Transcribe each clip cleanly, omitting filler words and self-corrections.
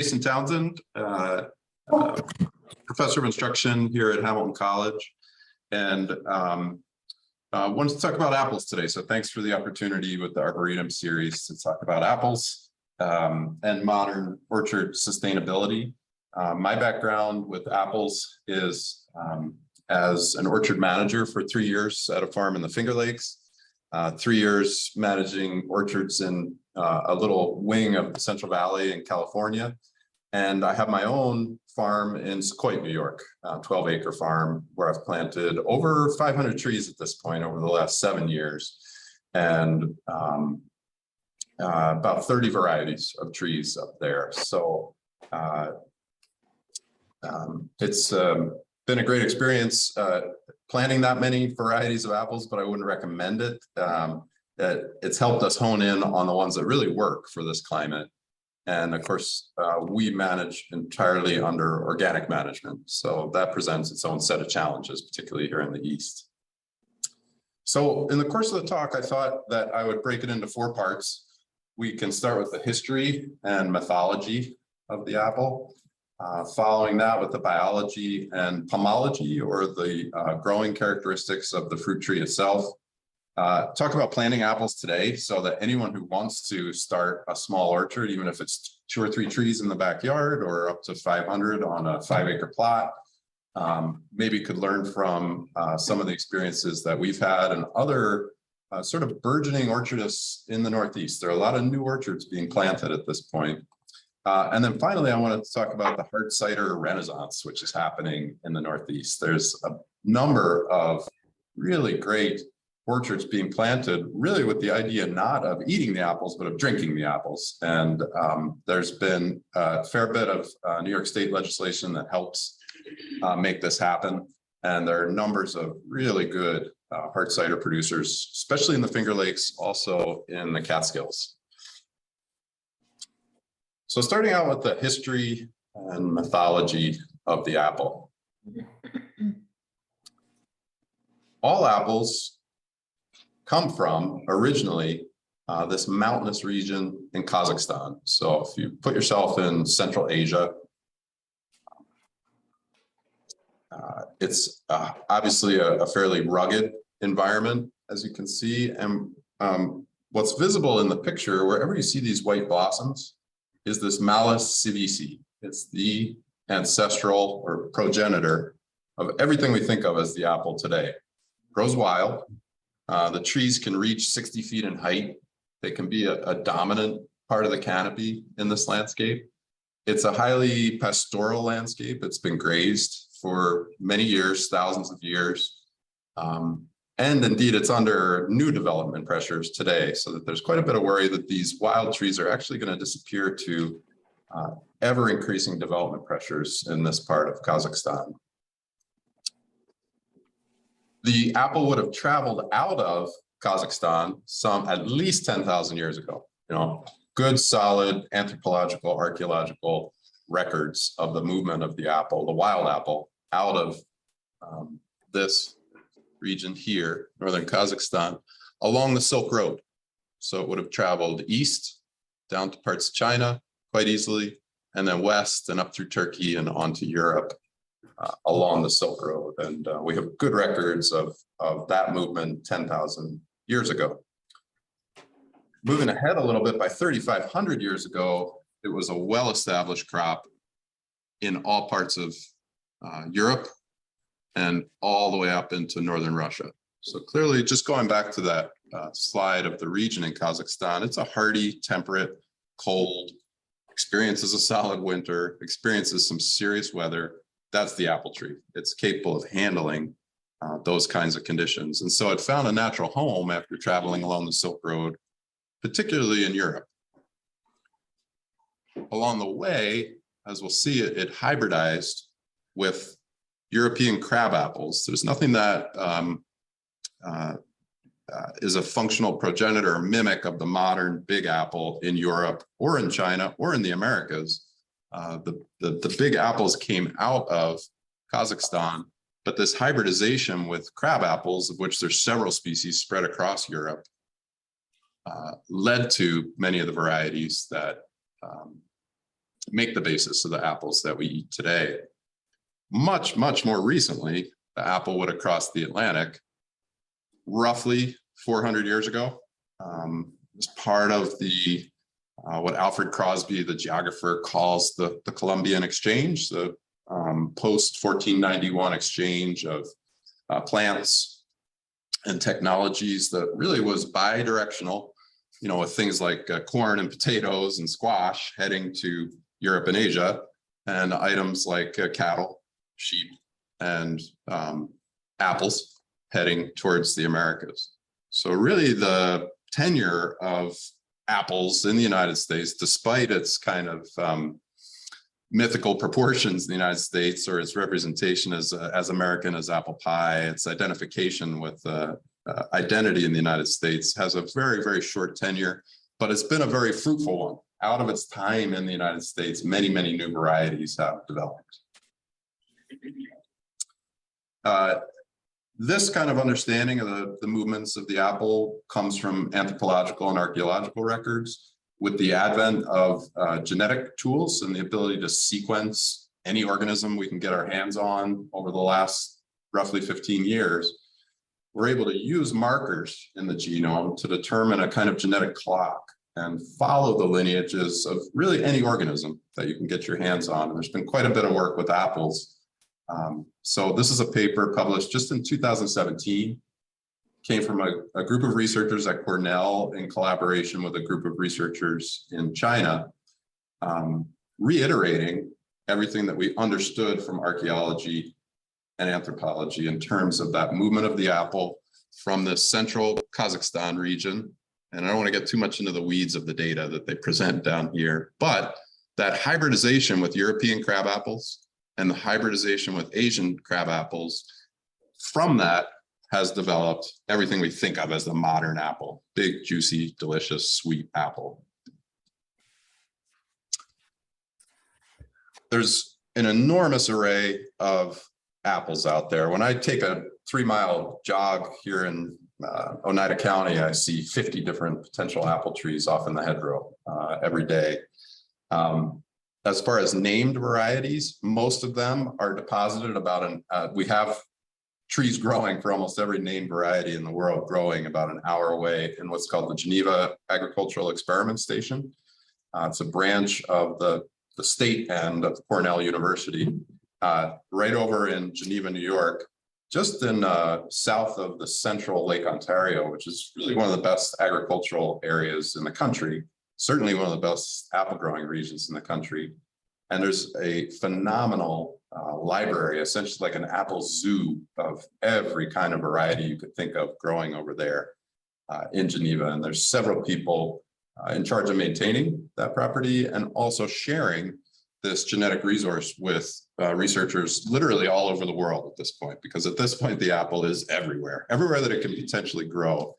Andrea Townsend, professor of instruction here at Hamilton College, and wanted to talk about apples today. So thanks for the opportunity with the Arboretum series to talk about apples and modern orchard sustainability. My background with apples is as an orchard manager for 3 years at a farm in the Finger Lakes, 3 years managing orchards in a little wing of the Central Valley in California. And I have my own farm in Sequoia, New York, 12-acre farm where I've planted over 500 trees at this point over the last 7 years, and about 30 varieties of trees up there. So it's been a great experience planting that many varieties of apples, but I wouldn't recommend it. It's helped us hone in on the ones that really work for this climate. And of course, we manage entirely under organic management. So that presents its own set of challenges, particularly here in the East. So in the course of the talk, I thought that I would break it into 4 parts. We can start with the history and mythology of the apple. Following that with the biology and pomology, or the growing characteristics of the fruit tree itself. Talk about planting apples today so that anyone who wants to start a small orchard, even if it's 2 or 3 trees in the backyard or up to 500 on a 5-acre plot, maybe could learn from some of the experiences that we've had and other sort of burgeoning orchardists in the Northeast. There are a lot of new orchards being planted at this point. And then finally, I wanted to talk about the hard cider renaissance, which is happening in the Northeast. There's a number of really great orchards being planted, really with the idea not of eating the apples, but of drinking the apples. And there's been a fair bit of New York State legislation that helps make this happen. And there are numbers of really good hard cider producers, especially in the Finger Lakes, also in the Catskills. So starting out with the history and mythology of the apple. All apples come from originally this mountainous region in Kazakhstan. So if you put yourself in Central Asia, it's obviously a fairly rugged environment, as you can see. And what's visible in the picture, wherever you see these white blossoms, is this Malus cerevisiae. It's the ancestral or progenitor of everything we think of as the apple today. Grows wild. The trees can reach 60 feet in height. They can be a dominant part of the canopy in this landscape. It's a highly pastoral landscape. It's been grazed for many years, thousands of years. And indeed, it's under new development pressures today, so that there's quite a bit of worry that these wild trees are actually going to disappear to ever increasing development pressures in this part of Kazakhstan. The apple would have traveled out of Kazakhstan some at least 10,000 years ago. You know, good, solid anthropological, archaeological records of the movement of the apple, the wild apple, out of this region here, northern Kazakhstan, along the Silk Road. So it would have traveled east down to parts of China quite easily, and then west and up through Turkey and onto Europe along the Silk Road. And we have good records of that movement 10,000 years ago. Moving ahead a little bit, by 3,500 years ago, it was a well-established crop in all parts of Europe and all the way up into northern Russia. So clearly, just going back to that slide of the region in Kazakhstan, it's a hardy, temperate, cold, experiences a solid winter, experiences some serious weather. That's the apple tree. It's capable of handling those kinds of conditions. And so it found a natural home after traveling along the Silk Road, particularly in Europe. Along the way, as we'll see, it hybridized with European crab apples. There's nothing that is a functional progenitor or mimic of the modern big apple in Europe or in China or in the Americas. The big apples came out of Kazakhstan, but this hybridization with crab apples, of which there's several species spread across Europe, led to many of the varieties that make the basis of the apples that we eat today. Much, much more recently, the apple would have crossed the Atlantic roughly 400 years ago. As part of the what Alfred Crosby, the geographer, calls the Columbian Exchange, the post-1491 exchange of plants and technologies that really was bi-directional, with things like corn and potatoes and squash heading to Europe and Asia, and items like cattle, sheep, and apples heading towards the Americas. So really the tenure of apples in the United States, despite its kind of mythical proportions in the United States, or its representation as American as apple pie, its identification with identity in the United States, has a very, very short tenure, but it's been a very fruitful one. Out of its time in the United States, many, many new varieties have developed. This kind of understanding of the movements of the apple comes from anthropological and archaeological records. With the advent of genetic tools and the ability to sequence any organism we can get our hands on over the last roughly 15 years, we're able to use markers in the genome to determine a kind of genetic clock and follow the lineages of really any organism that you can get your hands on. And there's been quite a bit of work with apples. So this is a paper published just in 2017, came from a group of researchers at Cornell in collaboration with a group of researchers in China, reiterating everything that we understood from archaeology and anthropology in terms of that movement of the apple from the central Kazakhstan region. And I don't want to get too much into the weeds of the data that they present down here, but that hybridization with European crab apples and the hybridization with Asian crab apples, from that has developed everything we think of as the modern apple: big, juicy, delicious, sweet apple. There's an enormous array of apples out there. When I take a 3-mile jog here in Oneida County, I see 50 different potential apple trees off in the hedgerow every day. As far as named varieties, most of them are deposited about we have trees growing for almost every named variety in the world, growing about an hour away in what's called the Geneva Agricultural Experiment Station. It's a branch of the state end of Cornell University, right over in Geneva, New York, just in south of the central Lake Ontario, which is really one of the best agricultural areas in the country. Certainly one of the best apple growing regions in the country. And there's a phenomenal library, essentially like an apple zoo of every kind of variety you could think of growing over there in Geneva. And there's several people in charge of maintaining that property and also sharing this genetic resource with researchers literally all over the world at this point, because at this point, the apple is everywhere. Everywhere that it can potentially grow,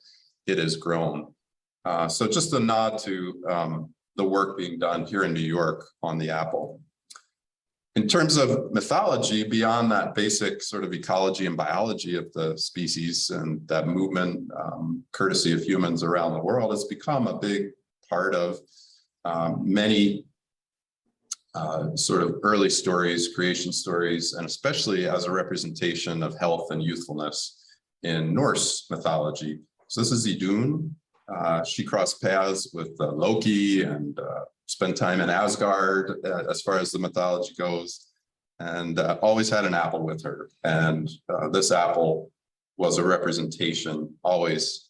it is grown. So just a nod to the work being done here in New York on the apple. In terms of mythology, beyond that basic sort of ecology and biology of the species and that movement, courtesy of humans around the world, it's become a big part of many sort of early stories, creation stories, and especially as a representation of health and youthfulness in Norse mythology. So this is Idun. She crossed paths with Loki and spent time in Asgard as far as the mythology goes, and always had an apple with her. And this apple was a representation always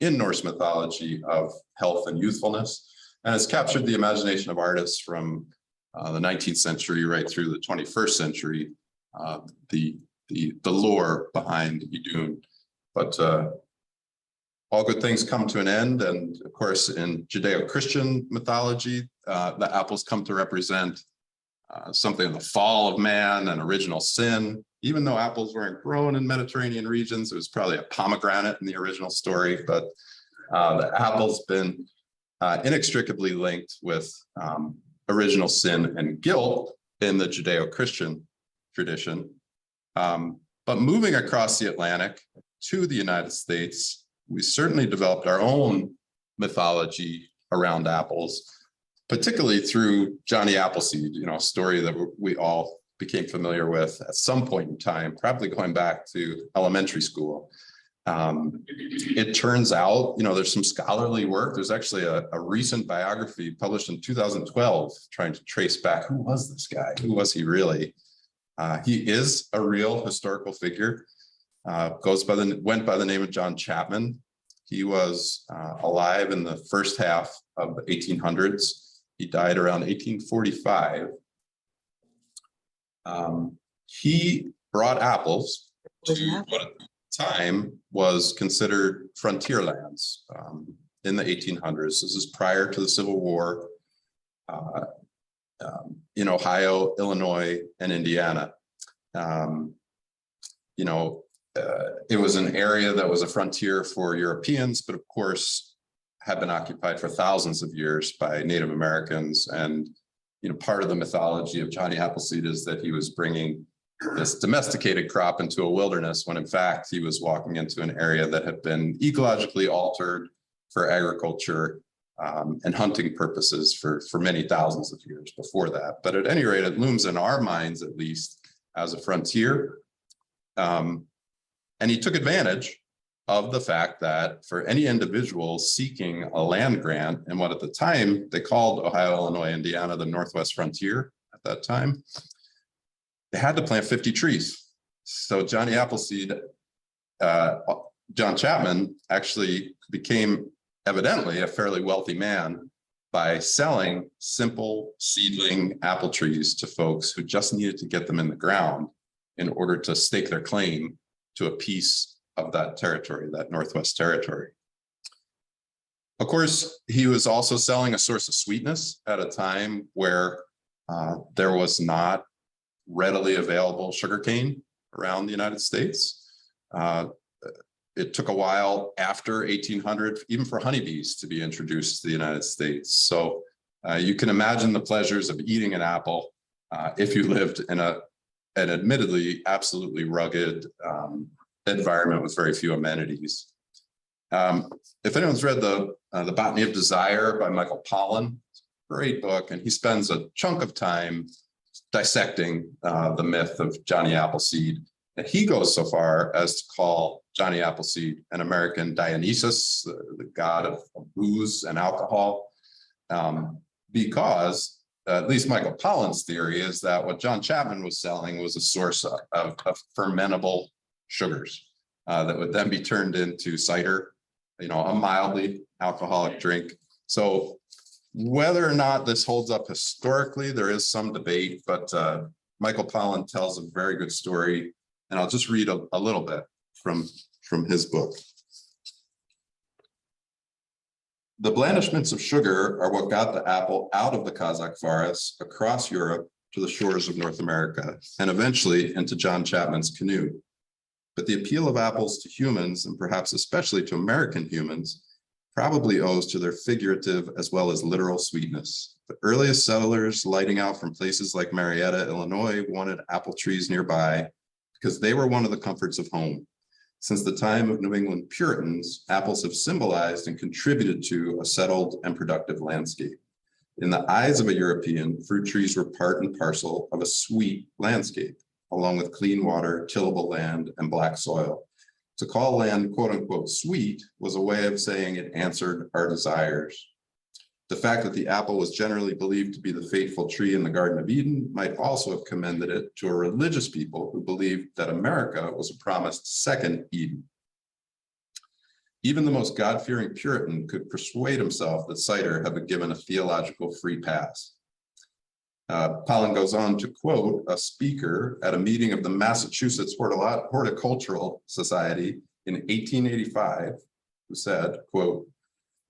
in Norse mythology of health and youthfulness, and has captured the imagination of artists from the 19th century right through the 21st century, the lore behind Idun. But all good things come to an end. And of course, in Judeo-Christian mythology, the apples come to represent something of the fall of man and original sin. Even though apples weren't grown in Mediterranean regions, it was probably a pomegranate in the original story, but the apple's been inextricably linked with original sin and guilt in the Judeo-Christian tradition. But moving across the Atlantic to the United States, we certainly developed our own mythology around apples. particularly through Johnny Appleseed, a story that we all became familiar with at some point in time, probably going back to elementary school. It turns out, there's some scholarly work. There's actually a recent biography published in 2012 trying to trace back, who was this guy? Who was he really? He is a real historical figure. Went by the name of John Chapman. He was alive in the first half of the 1800s. He died around 1845. He brought apples to what at the time was considered frontier lands in the 1800s. This is prior to the Civil War in Ohio, Illinois, and Indiana. It was an area that was a frontier for Europeans, but of course had been occupied for thousands of years by Native Americans. And part of the mythology of Johnny Appleseed is that he was bringing this domesticated crop into a wilderness, when in fact he was walking into an area that had been ecologically altered for agriculture and hunting purposes for many thousands of years before that. But at any rate, it looms in our minds, at least, as a frontier. And he took advantage of the fact that for any individual seeking a land grant, and what at the time they called Ohio, Illinois, Indiana, the Northwest frontier at that time, they had to plant 50 trees. So John Chapman actually became evidently a fairly wealthy man by selling simple seedling apple trees to folks who just needed to get them in the ground in order to stake their claim to a piece of that territory, that Northwest territory. Of course, he was also selling a source of sweetness at a time where there was not readily available sugarcane around the United States. It took a while after 1800, even for honeybees to be introduced to the United States. So you can imagine the pleasures of eating an apple if you lived in an admittedly absolutely rugged environment with very few amenities. If anyone's read the Botany of Desire by Michael Pollan, great book, and he spends a chunk of time dissecting the myth of Johnny Appleseed. And he goes so far as to call Johnny Appleseed an American Dionysus, the god of booze and alcohol, because at least Michael Pollan's theory is that what John Chapman was selling was a source of fermentable sugars that would then be turned into cider, a mildly alcoholic drink. So whether or not this holds up historically, there is some debate, but Michael Pollan tells a very good story, and I'll just read a little bit from his book. The blandishments of sugar are what got the apple out of the Kazakh forests, across Europe to the shores of North America, and eventually into John Chapman's canoe. But the appeal of apples to humans, and perhaps especially to American humans, probably owes to their figurative as well as literal sweetness. The earliest settlers lighting out from places like Marietta, Illinois, wanted apple trees nearby because they were one of the comforts of home. Since the time of New England Puritans, apples have symbolized and contributed to a settled and productive landscape. In the eyes of a European, fruit trees were part and parcel of a sweet landscape, along with clean water, tillable land, and black soil. To call land quote unquote sweet was a way of saying it answered our desires. The fact that the apple was generally believed to be the fateful tree in the Garden of Eden might also have commended it to a religious people who believed that America was a promised second Eden. Even the most God-fearing Puritan could persuade himself that cider had been given a theological free pass. Pollan goes on to quote a speaker at a meeting of the Massachusetts Horticultural Society in 1885, who said, quote,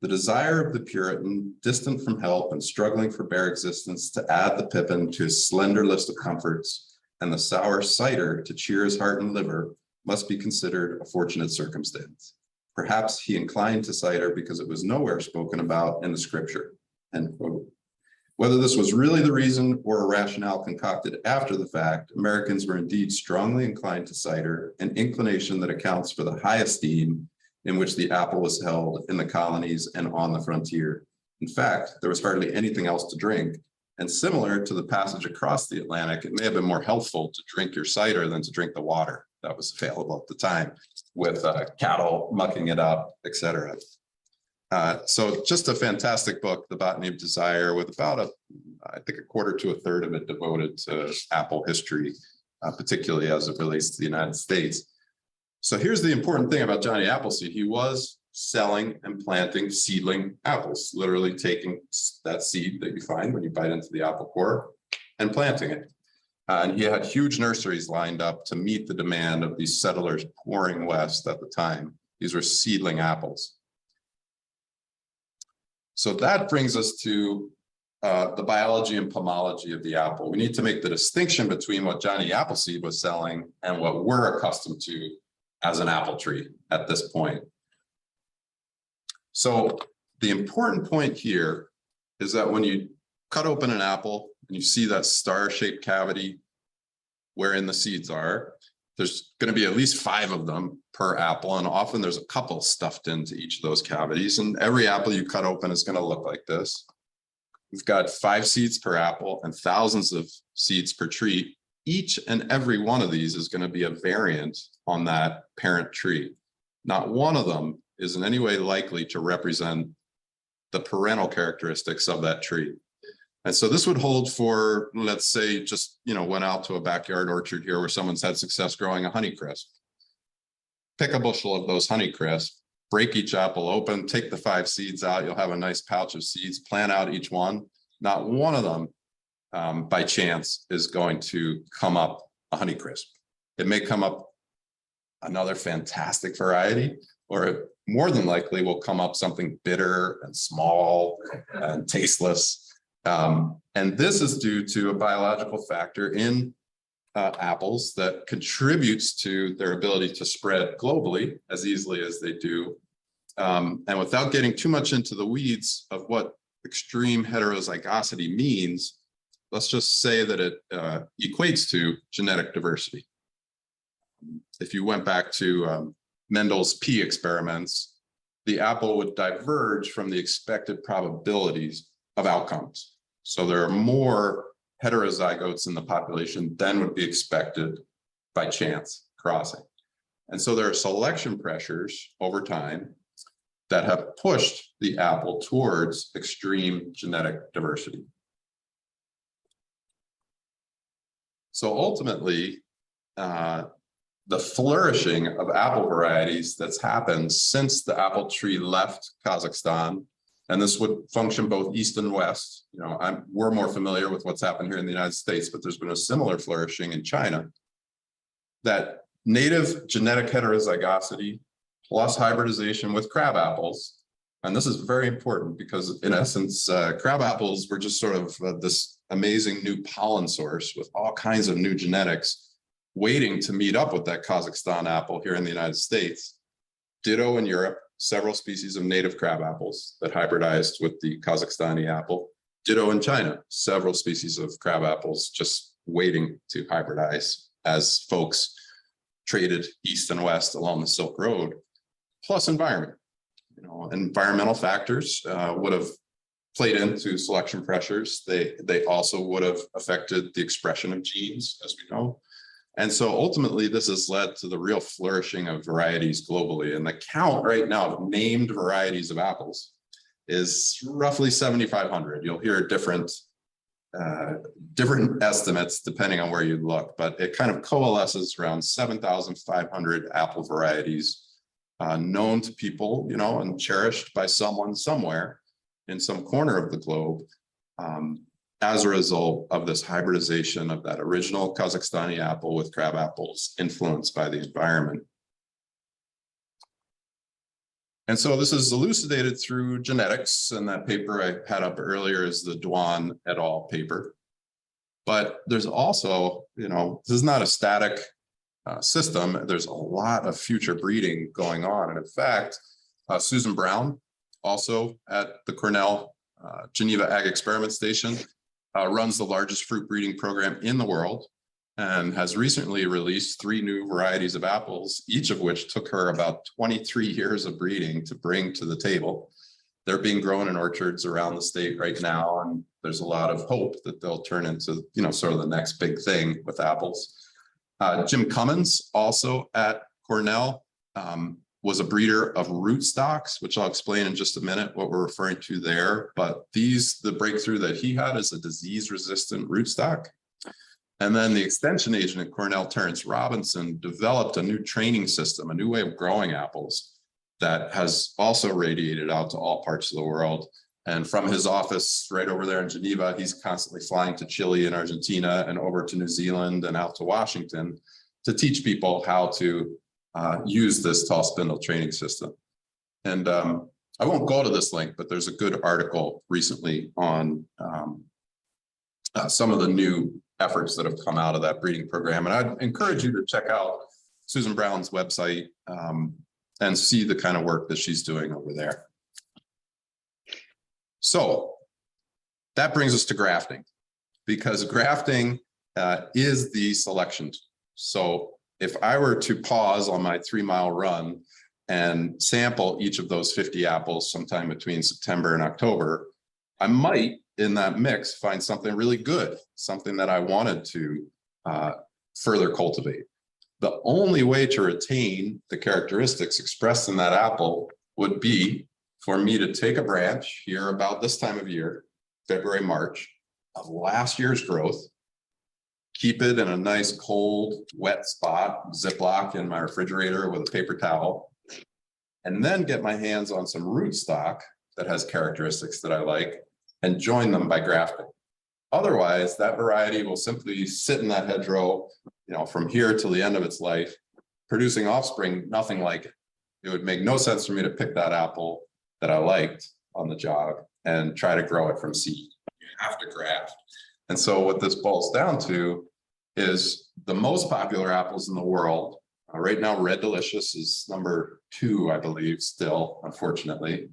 "The desire of the Puritan, distant from help and struggling for bare existence, to add the pippin to his slender list of comforts and the sour cider to cheer his heart and liver, must be considered a fortunate circumstance. Perhaps he inclined to cider because it was nowhere spoken about in the scripture," end quote. Whether this was really the reason or a rationale concocted after the fact, Americans were indeed strongly inclined to cider, an inclination that accounts for the high esteem in which the apple was held in the colonies and on the frontier. In fact, there was hardly anything else to drink. And similar to the passage across the Atlantic, it may have been more helpful to drink your cider than to drink the water that was available at the time, with cattle mucking it up, etc. So just a fantastic book, The Botany of Desire, with about I think a quarter to a third of it devoted to apple history, particularly as it relates to the United States. So here's the important thing about Johnny Appleseed. He was selling and planting seedling apples, literally taking that seed that you find when you bite into the apple core and planting it. And he had huge nurseries lined up to meet the demand of these settlers pouring west at the time. These were seedling apples. So that brings us to the biology and pomology of the apple. We need to make the distinction between what Johnny Appleseed was selling and what we're accustomed to as an apple tree at this point. So the important point here is that when you cut open an apple and you see that star-shaped cavity wherein the seeds are, there's going to be at least 5 of them per apple, and often there's a couple stuffed into each of those cavities, and every apple you cut open is going to look like this. We've got 5 seeds per apple and thousands of seeds per tree. Each and every one of these is going to be a variant on that parent tree. Not one of them is in any way likely to represent the parental characteristics of that tree. And so this would hold for, let's say, just, went out to a backyard orchard here where someone's had success growing a Honeycrisp. Pick a bushel of those Honeycrisp, break each apple open, take the 5 seeds out. You'll have a nice pouch of seeds, plant out each one. Not one of them, by chance, is going to come up a Honeycrisp. It may come up another fantastic variety, or it more than likely will come up something bitter and small and tasteless. And this is due to a biological factor in apples that contributes to their ability to spread globally as easily as they do. And without getting too much into the weeds of what extreme heterozygosity means, let's just say that it equates to genetic diversity. If you went back to Mendel's pea experiments, the apple would diverge from the expected probabilities of outcomes. So there are more heterozygotes in the population than would be expected by chance crossing. And so there are selection pressures over time that have pushed the apple towards extreme genetic diversity. So ultimately, the flourishing of apple varieties that's happened since the apple tree left Kazakhstan, and this would function both east and west. We're more familiar with what's happened here in the United States, but there's been a similar flourishing in China. That native genetic heterozygosity plus hybridization with crab apples, and this is very important because in essence, crab apples were just sort of this amazing new pollen source with all kinds of new genetics waiting to meet up with that Kazakhstan apple here in the United States. Ditto in Europe, several species of native crab apples that hybridized with the Kazakhstani apple. Ditto in China, several species of crab apples just waiting to hybridize as folks traded east and west along the Silk Road. Plus environment. Environmental factors would have played into selection pressures. They also would have affected the expression of genes, as we know. And so ultimately, this has led to the real flourishing of varieties globally. And the count right now of named varieties of apples is roughly 7,500. You'll hear different estimates depending on where you look, but it kind of coalesces around 7,500 apple varieties known to people, and cherished by someone somewhere in some corner of the globe. As a result of this hybridization of that original Kazakhstani apple with crab apples influenced by the environment. And so this is elucidated through genetics, and that paper I had up earlier is the Dwan et al. Paper. But there's also, this is not a static system. There's a lot of future breeding going on. And in fact, Susan Brown, also at the Cornell Geneva Ag Experiment Station, runs the largest fruit breeding program in the world and has recently released 3 new varieties of apples, each of which took her about 23 years of breeding to bring to the table. They're being grown in orchards around the state right now, and there's a lot of hope that they'll turn into, sort of the next big thing with apples. Jim Cummins, also at Cornell, was a breeder of rootstocks, which I'll explain in just a minute what we're referring to there. But the breakthrough that he had is a disease-resistant rootstock. And then the extension agent at Cornell, Terrence Robinson, developed a new training system, a new way of growing apples that has also radiated out to all parts of the world. And from his office right over there in Geneva, he's constantly flying to Chile and Argentina and over to New Zealand and out to Washington to teach people how to use this tall spindle training system. And I won't go to this link, but there's a good article recently on some of the new efforts that have come out of that breeding program. And I'd encourage you to check out Susan Brown's website and see the kind of work that she's doing over there. So that brings us to grafting, because grafting is the selection. So if I were to pause on my 3-mile run and sample each of those 50 apples sometime between September and October, I might in that mix find something really good, something that I wanted to further cultivate. The only way to retain the characteristics expressed in that apple would be for me to take a branch here about this time of year, February, March, of last year's growth, keep it in a nice cold, wet spot, Ziploc in my refrigerator with a paper towel, and then get my hands on some rootstock that has characteristics that I like and join them by grafting. Otherwise, that variety will simply sit in that hedgerow, from here till the end of its life, producing offspring nothing like it. It would make no sense for me to pick that apple that I liked on the jog and try to grow it from seed. You have to graft. And so what this boils down to is the most popular apples in the world. Right now, Red Delicious is number 2, I believe, still, unfortunately.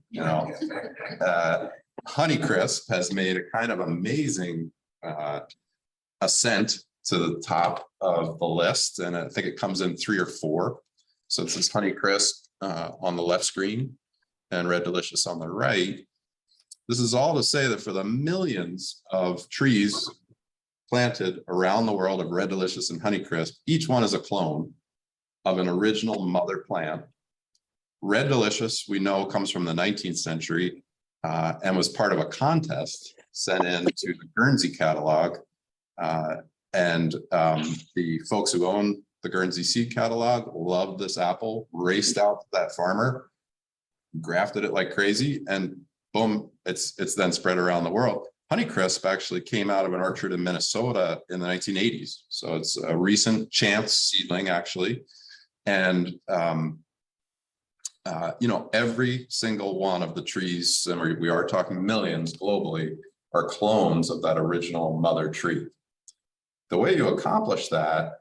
Honeycrisp has made a kind of amazing ascent to the top of the list, and I think it comes in 3 or 4. So it's this Honeycrisp on the left screen and Red Delicious on the right. This is all to say that for the millions of trees planted around the world of Red Delicious and Honeycrisp, each one is a clone of an original mother plant. Red Delicious, we know, comes from the 19th century and was part of a contest sent in to the Guernsey catalog. And the folks who own the Guernsey seed catalog loved this apple, raced out to that farmer, grafted it like crazy, and boom, it's then spread around the world. Honeycrisp actually came out of an orchard in Minnesota in the 1980s. So it's a recent chance seedling, actually. And, every single one of the trees, and we are talking millions globally, are clones of that original mother tree. The way you accomplish that,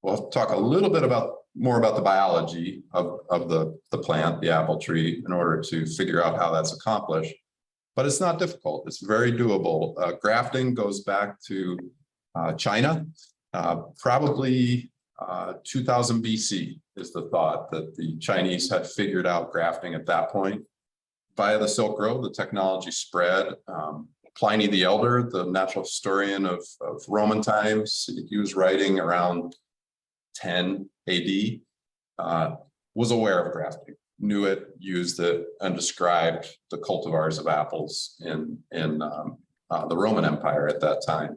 we'll talk a little bit more about the biology of the plant, the apple tree, in order to figure out how that's accomplished. But it's not difficult. It's very doable. Grafting goes back to China, probably 2000 BC is the thought that the Chinese had figured out grafting at that point. Via the Silk Road, the technology spread. Pliny the Elder, the natural historian of Roman times, he was writing around 10 AD, was aware of grafting, knew it, used it, and described the cultivars of apples in the Roman Empire at that time.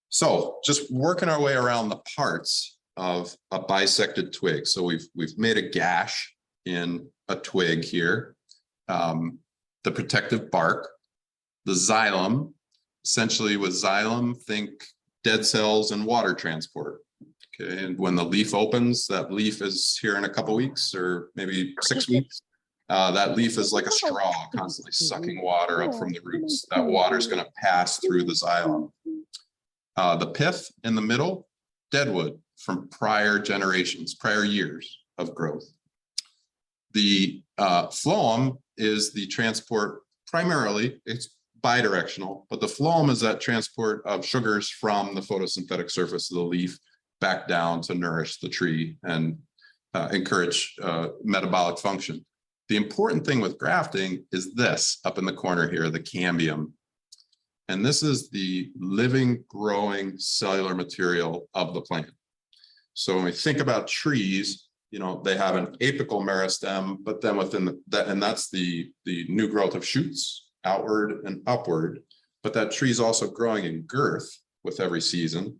So just working our way around the parts of a bisected twig. So we've made a gash in a twig here, the protective bark, the xylem. Essentially with xylem, think dead cells and water transport. Okay, and when the leaf opens, that leaf is here in a couple weeks or maybe 6 weeks. That leaf is like a straw, constantly sucking water up from the roots. That water is going to pass through the xylem. The pith in the middle, deadwood from prior generations, prior years of growth. The phloem is the transport, primarily, it's bidirectional, but the phloem is that transport of sugars from the photosynthetic surface of the leaf back down to nourish the tree and encourage metabolic function. The important thing with grafting is this up in the corner here, the cambium. And this is the living, growing cellular material of the plant. So when we think about trees, you know, they have an apical meristem, but then within that, and that's the new growth of shoots outward and upward. But that tree is also growing in girth with every season.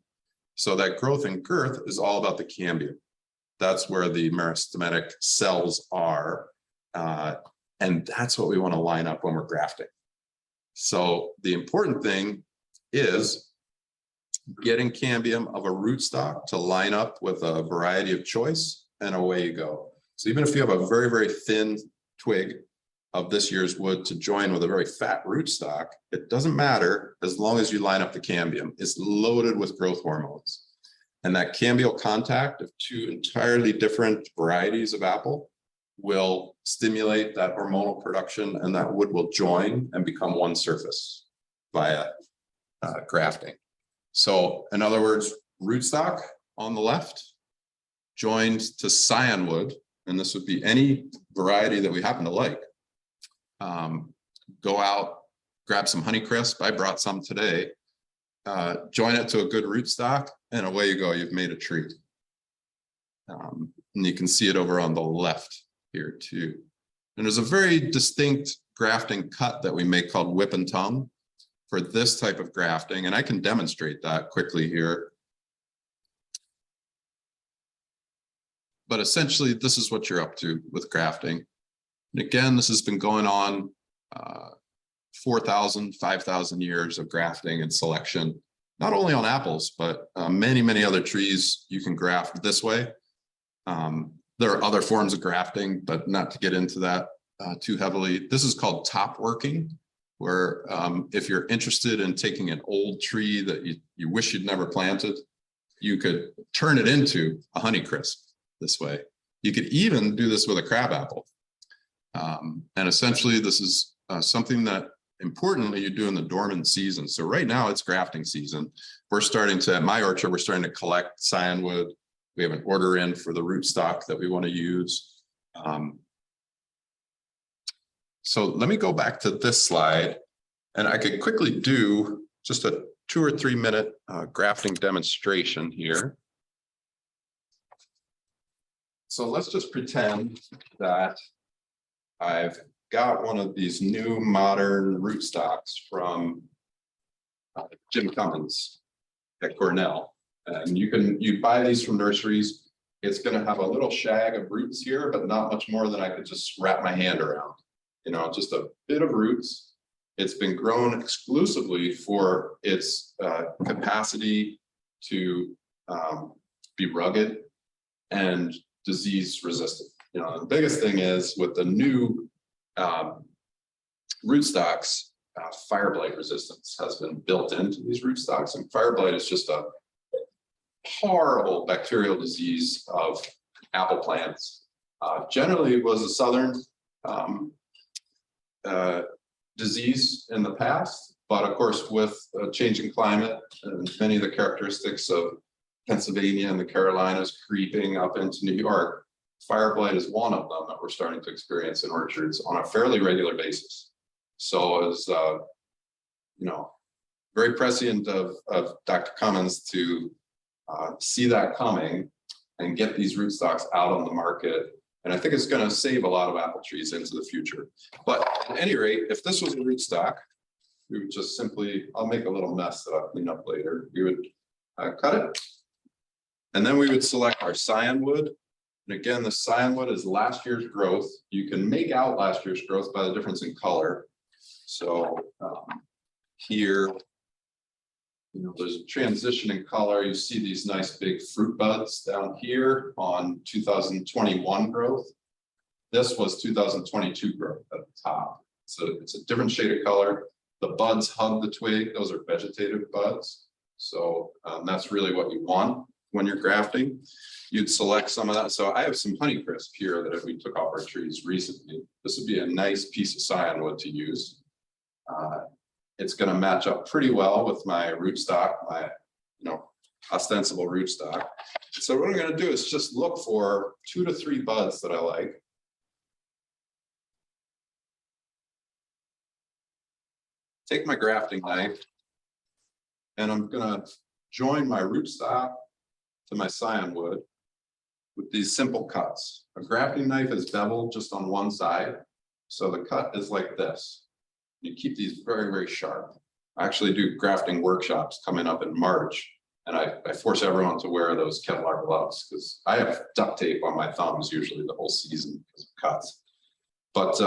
So that growth in girth is all about the cambium. That's where the meristematic cells are. And that's what we want to line up when we're grafting. So the important thing is getting cambium of a rootstock to line up with a variety of choice, and away you go. So even if you have a very, very thin twig of this year's wood to join with a very fat rootstock, it doesn't matter as long as you line up the cambium. It's loaded with growth hormones. And that cambial contact of two entirely different varieties of apple will stimulate that hormonal production, and that wood will join and become one surface via grafting. So in other words, rootstock on the left joined to scionwood, and this would be any variety that we happen to like. Go out, grab some Honeycrisp. I brought some today. Join it to a good rootstock, and away you go. You've made a tree. And you can see it over on the left here too. And there's a very distinct grafting cut that we make called whip and tongue for this type of grafting, and I can demonstrate that quickly here. But essentially, this is what you're up to with grafting. And again, this has been going on 4,000, 5,000 years of grafting and selection, not only on apples, but many, many other trees you can graft this way. There are other forms of grafting, but not to get into that too heavily. This is called top working, where if you're interested in taking an old tree that you wish you'd never planted, you could turn it into a Honeycrisp this way. You could even do this with a crabapple. And essentially, this is something that importantly you do in the dormant season. So right now it's grafting season. We're starting to, at my orchard, we're starting to collect scionwood. We have an order in for the rootstock that we want to use. So let me go back to this slide, and I could quickly do just a 2 or 3 minute grafting demonstration here. So let's just pretend that I've got one of these new modern rootstocks from Jim Cummins at Cornell. And you buy these from nurseries. It's going to have a little shag of roots here, but not much more than I could just wrap my hand around. You know, just a bit of roots. It's been grown exclusively for its capacity to be rugged and disease resistant. You know, the biggest thing is with the new rootstocks, fire blight resistance has been built into these rootstocks, and fire blight is just a horrible bacterial disease of apple plants. Generally, it was a southern disease in the past, but of course, with a changing climate and many of the characteristics of Pennsylvania and the Carolinas creeping up into New York, fire blight is one of them that we're starting to experience in orchards on a fairly regular basis. So as you know, very prescient of Dr. Cummins to see that coming and get these rootstocks out on the market. And I think it's going to save a lot of apple trees into the future. But at any rate, if this was a rootstock, we would just simply, I'll make a little mess that I'll clean up later. We would cut it. And then we would select our scionwood. And again, the scionwood is last year's growth. You can make out last year's growth by the difference in color. So here, you know, there's a transition in color. You see these nice big fruit buds down here on 2021 growth. This was 2022 growth at the top. So it's a different shade of color. The buds hug the twig. Those are vegetative buds. So that's really what you want when you're grafting. You'd select some of that. So I have some Honeycrisp here that if we took off our trees recently, this would be a nice piece of scionwood to use. It's going to match up pretty well with my rootstock, my ostensible rootstock. So what I'm going to do is just look for 2 to 3 buds that I like. take my grafting knife and I'm gonna join my rootstock to my scion wood with these simple cuts. A grafting knife is beveled just on one side, so the cut is like this. You keep these very, very sharp. I actually do grafting workshops coming up in March, and I force everyone to wear those Kevlar gloves because I have duct tape on my thumbs usually the whole season because of cuts. But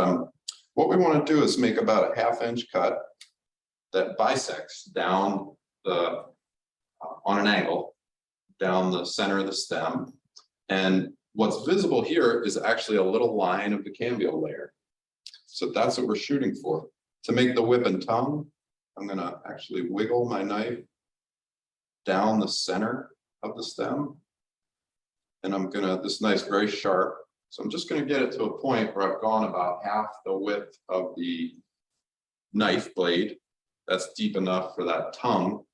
what we want to do is make about a 1/2-inch cut that bisects down the on an angle down the center of the stem. And what's visible here is actually a little line of the cambial layer. So that's what we're shooting for. To make the whip and tongue, I'm going to actually wiggle my knife down the center of the stem. And I'm going to, this knife's very sharp. So I'm just going to get it to a point where I've gone about half the width of the knife blade. That's deep enough for that tongue.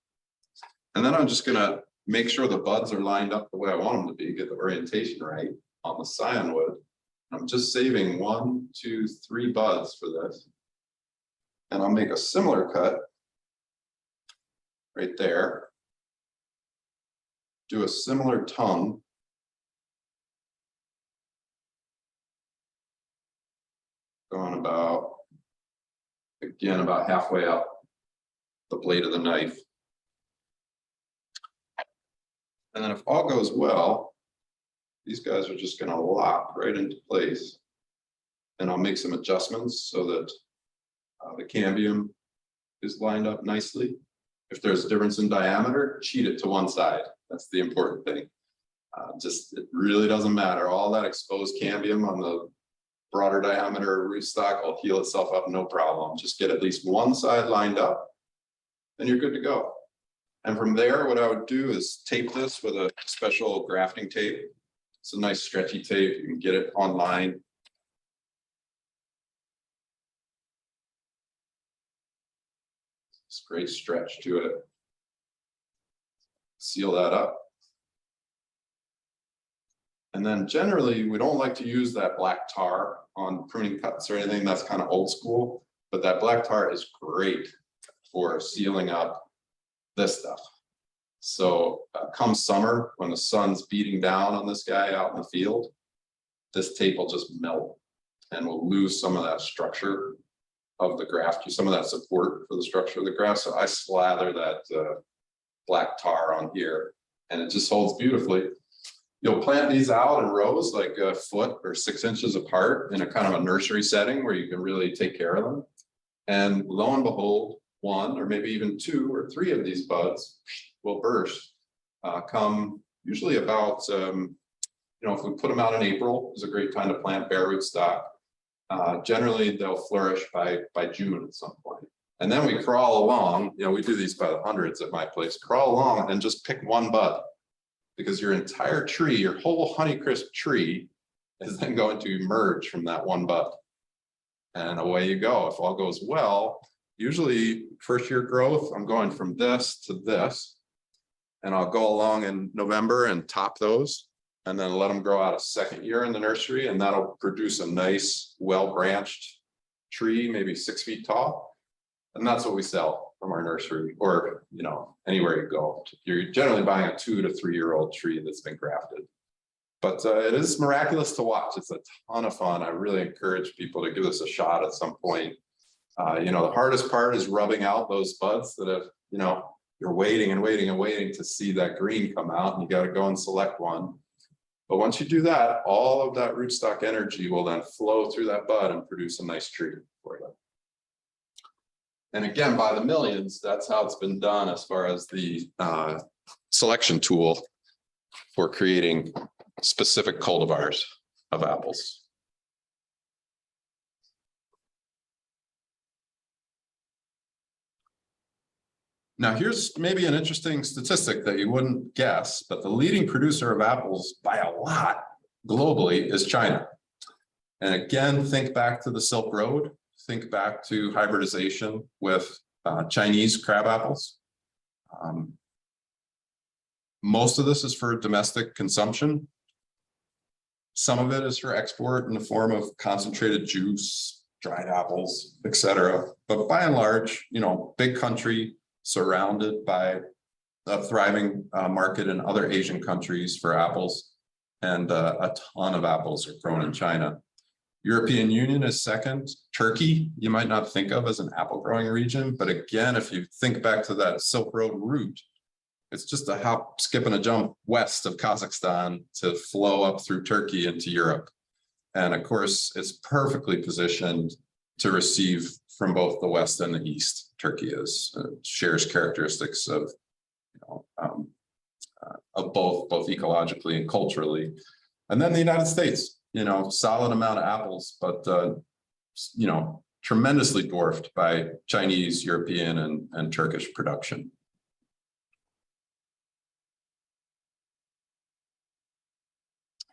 And then I'm just going to make sure the buds are lined up the way I want them to be, get the orientation right on the scion wood. I'm just saving 1, 2, 3 buds for this. And I'll make a similar cut right there. Do a similar tongue. Going about, again, about halfway up the blade of the knife. And then if all goes well, these guys are just going to lock right into place. And I'll make some adjustments so that the cambium is lined up nicely. If there's a difference in diameter, cheat it to one side. That's the important thing. It really doesn't matter. All that exposed cambium on the broader diameter rootstock will heal itself up, no problem. Just get at least one side lined up, and you're good to go. And from there, what I would do is tape this with a special grafting tape. It's a nice stretchy tape. You can get it online. It's a great stretch to it. Seal that up. And then generally, we don't like to use that black tar on pruning cuts or anything. That's kind of old school, but that black tar is great for sealing up this stuff. So come summer, when the sun's beating down on this guy out in the field, this tape will just melt and we'll lose some of that structure of the graft, some of that support for the structure of the graft. So I slather that black tar on here and it just holds beautifully. You'll plant these out in rows like a foot or 6 inches apart in a kind of a nursery setting where you can really take care of them. And lo and behold, 1 or maybe even 2 or 3 of these buds will burst. Come usually about, if we put them out in April, is a great time to plant bare root stock. Generally, they'll flourish by June at some point. And then we crawl along, we do these by the hundreds at my place, crawl along and just pick 1 bud. Because your entire tree, your whole Honeycrisp tree is then going to emerge from that 1 bud. And away you go. If all goes well, usually first year growth, I'm going from this to this. And I'll go along in November and top those and then let them grow out a second year in the nursery. And that'll produce a nice, well-branched tree, maybe 6 feet tall. And that's what we sell from our nursery or, anywhere you go. You're generally buying a 2 to 3 year old tree that's been grafted. But it is miraculous to watch. It's a ton of fun. I really encourage people to give this a shot at some point. The hardest part is rubbing out those buds that have, you're waiting and waiting and waiting to see that green come out and you got to go and select one. But once you do that, all of that rootstock energy will then flow through that bud and produce a nice tree for you. And again, by the millions, that's how it's been done as far as the selection tool for creating specific cultivars of apples. Now, here's maybe an interesting statistic that you wouldn't guess, but the leading producer of apples by a lot globally is China. And again, think back to the Silk Road, think back to hybridization with Chinese crab apples. Most of this is for domestic consumption. Some of it is for export in the form of concentrated juice, dried apples, etc. But by and large, you know, big country surrounded by a thriving market in other Asian countries for apples, and a ton of apples are grown in China. European Union is second. Turkey, you might not think of as an apple growing region, but again, if you think back to that Silk Road route, it's just a hop, skip, and a jump west of Kazakhstan to flow up through Turkey into Europe. And of course, it's perfectly positioned to receive from both the west and the east. Turkey is shares characteristics of, you know, of both ecologically and culturally. And then the United States, you know, solid amount of apples, but you know, tremendously dwarfed by Chinese, European, and Turkish production.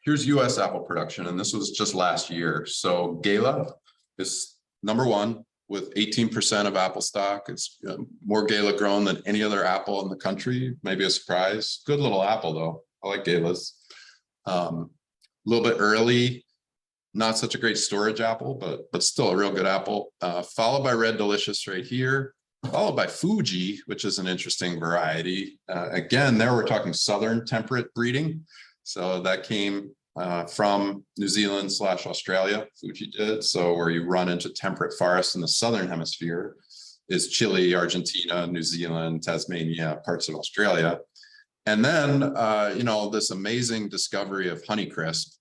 Here's US apple production, and this was just last year. So Gala is #1 with 18% of apple stock. It's more Gala grown than any other apple in the country. Maybe a surprise. Good little apple though. I like Galas. A little bit early, not such a great storage apple, but still a real good apple. Followed by Red Delicious right here, followed by Fuji, which is an interesting variety. Again, there we're talking southern temperate breeding. So that came from New Zealand / Australia, Fuji did. So where you run into temperate forests in the southern hemisphere is Chile, Argentina, New Zealand, Tasmania, parts of Australia. And then, you know, this amazing discovery of Honeycrisp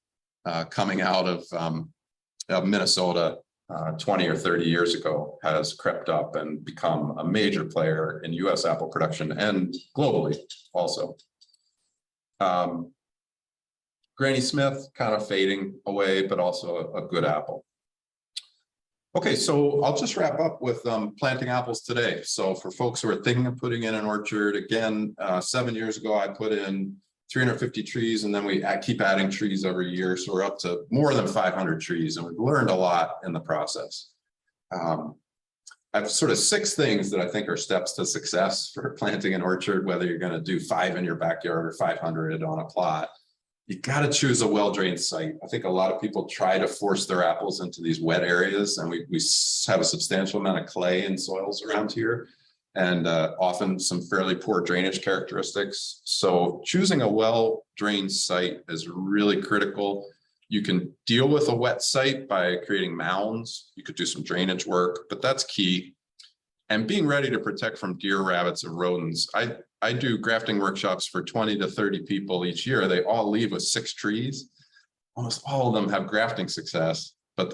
coming out of Minnesota 20 or 30 years ago has crept up and become a major player in US apple production and globally also. Granny Smith kind of fading away, but also a good apple. Okay, so I'll just wrap up with planting apples today. So for folks who are thinking of putting in an orchard, again, 7 years ago, I put in 350 trees, and then we keep adding trees every year. So we're up to more than 500 trees, and we've learned a lot in the process. I have sort of 6 things that I think are steps to success for planting an orchard, whether you're going to do 5 in your backyard or 500 on a plot. You got to choose a well-drained site. I think a lot of people try to force their apples into these wet areas, and we have a substantial amount of clay in soils around here, and often some fairly poor drainage characteristics. So choosing a well-drained site is really critical. You can deal with a wet site by creating mounds. You could do some drainage work, but that's key. And being ready to protect from deer, rabbits, and rodents. I do grafting workshops for 20 to 30 people each year. They all leave with 6 trees. Almost all of them have grafting success, but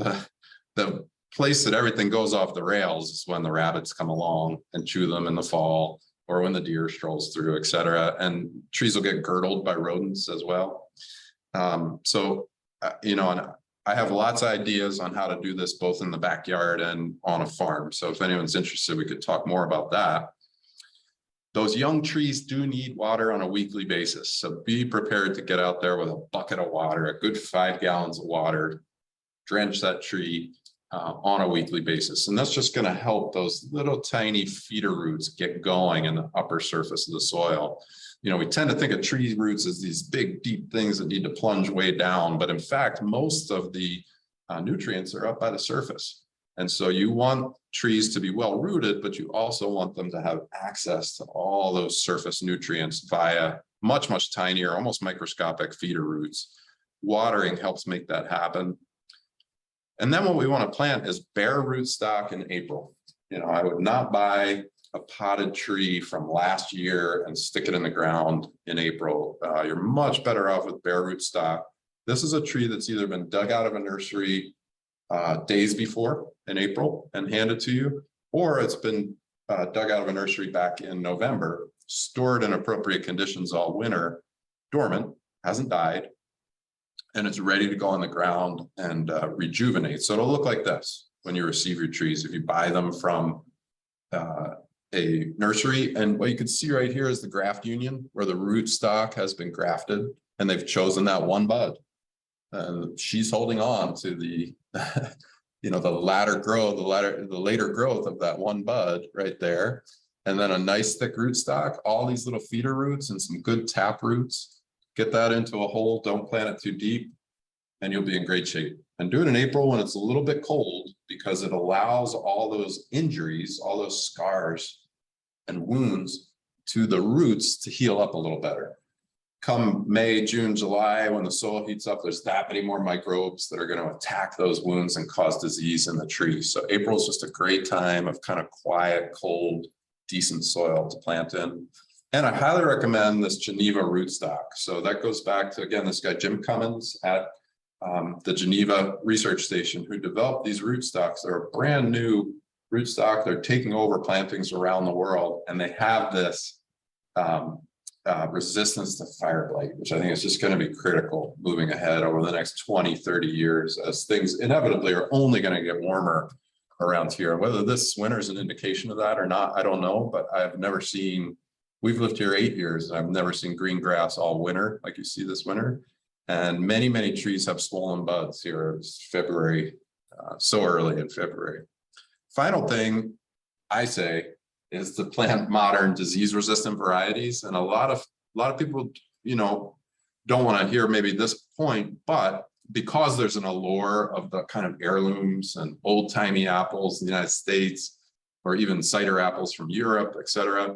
the place that everything goes off the rails is when the rabbits come along and chew them in the fall, or when the deer strolls through, et cetera. And trees will get girdled by rodents as well. You know, and I have lots of ideas on how to do this both in the backyard and on a farm. So if anyone's interested, we could talk more about that. Those young trees do need water on a weekly basis. So be prepared to get out there with a bucket of water, a good 5 gallons of water, drench that tree on a weekly basis. And that's just going to help those little tiny feeder roots get going in the upper surface of the soil. You know, we tend to think of tree roots as these big, deep things that need to plunge way down. But in fact, most of the nutrients are up by the surface. And so you want trees to be well rooted, but you also want them to have access to all those surface nutrients via much, much tinier, almost microscopic feeder roots. Watering helps make that happen. And then what we want to plant is bare rootstock in April. You know, I would not buy a potted tree from last year and stick it in the ground in April. You're much better off with bare rootstock. This is a tree that's either been dug out of a nursery days before in April and handed to you, or it's been dug out of a nursery back in November, stored in appropriate conditions all winter, dormant, hasn't died, and it's ready to go on the ground and rejuvenate. So it'll look like this when you receive your trees, if you buy them from a nursery. And what you can see right here is the graft union, where the rootstock has been grafted, and they've chosen that one bud. And she's holding on to the, you know, the later growth of that one bud right there. And then a nice thick rootstock, all these little feeder roots and some good tap roots. Get that into a hole, don't plant it too deep, and you'll be in great shape. And do it in April when it's a little bit cold, because it allows all those injuries, all those scars and wounds to the roots to heal up a little better. Come May, June, July, when the soil heats up, there's that many more microbes that are going to attack those wounds and cause disease in the tree. So April is just a great time of kind of quiet, cold, decent soil to plant in. And I highly recommend this Geneva rootstock. So that goes back to, again, this guy, Jim Cummins at the Geneva Research Station, who developed these rootstocks. They're a brand new rootstock. They're taking over plantings around the world, and they have this resistance to fire blight, which I think is just going to be critical moving ahead over the next 20, 30 years, as things inevitably are only going to get warmer around here. And whether this winter is an indication of that or not, I don't know, but I've never seen, we've lived here 8 years, and I've never seen green grass all winter like you see this winter. And many, many trees have swollen buds here. It's February, so early in February. Final thing I say is to plant modern disease-resistant varieties. And a lot of people, you know, don't want to hear maybe this point, but because there's an allure of the kind of heirlooms and old-timey apples in the United States, or even cider apples from Europe, et cetera,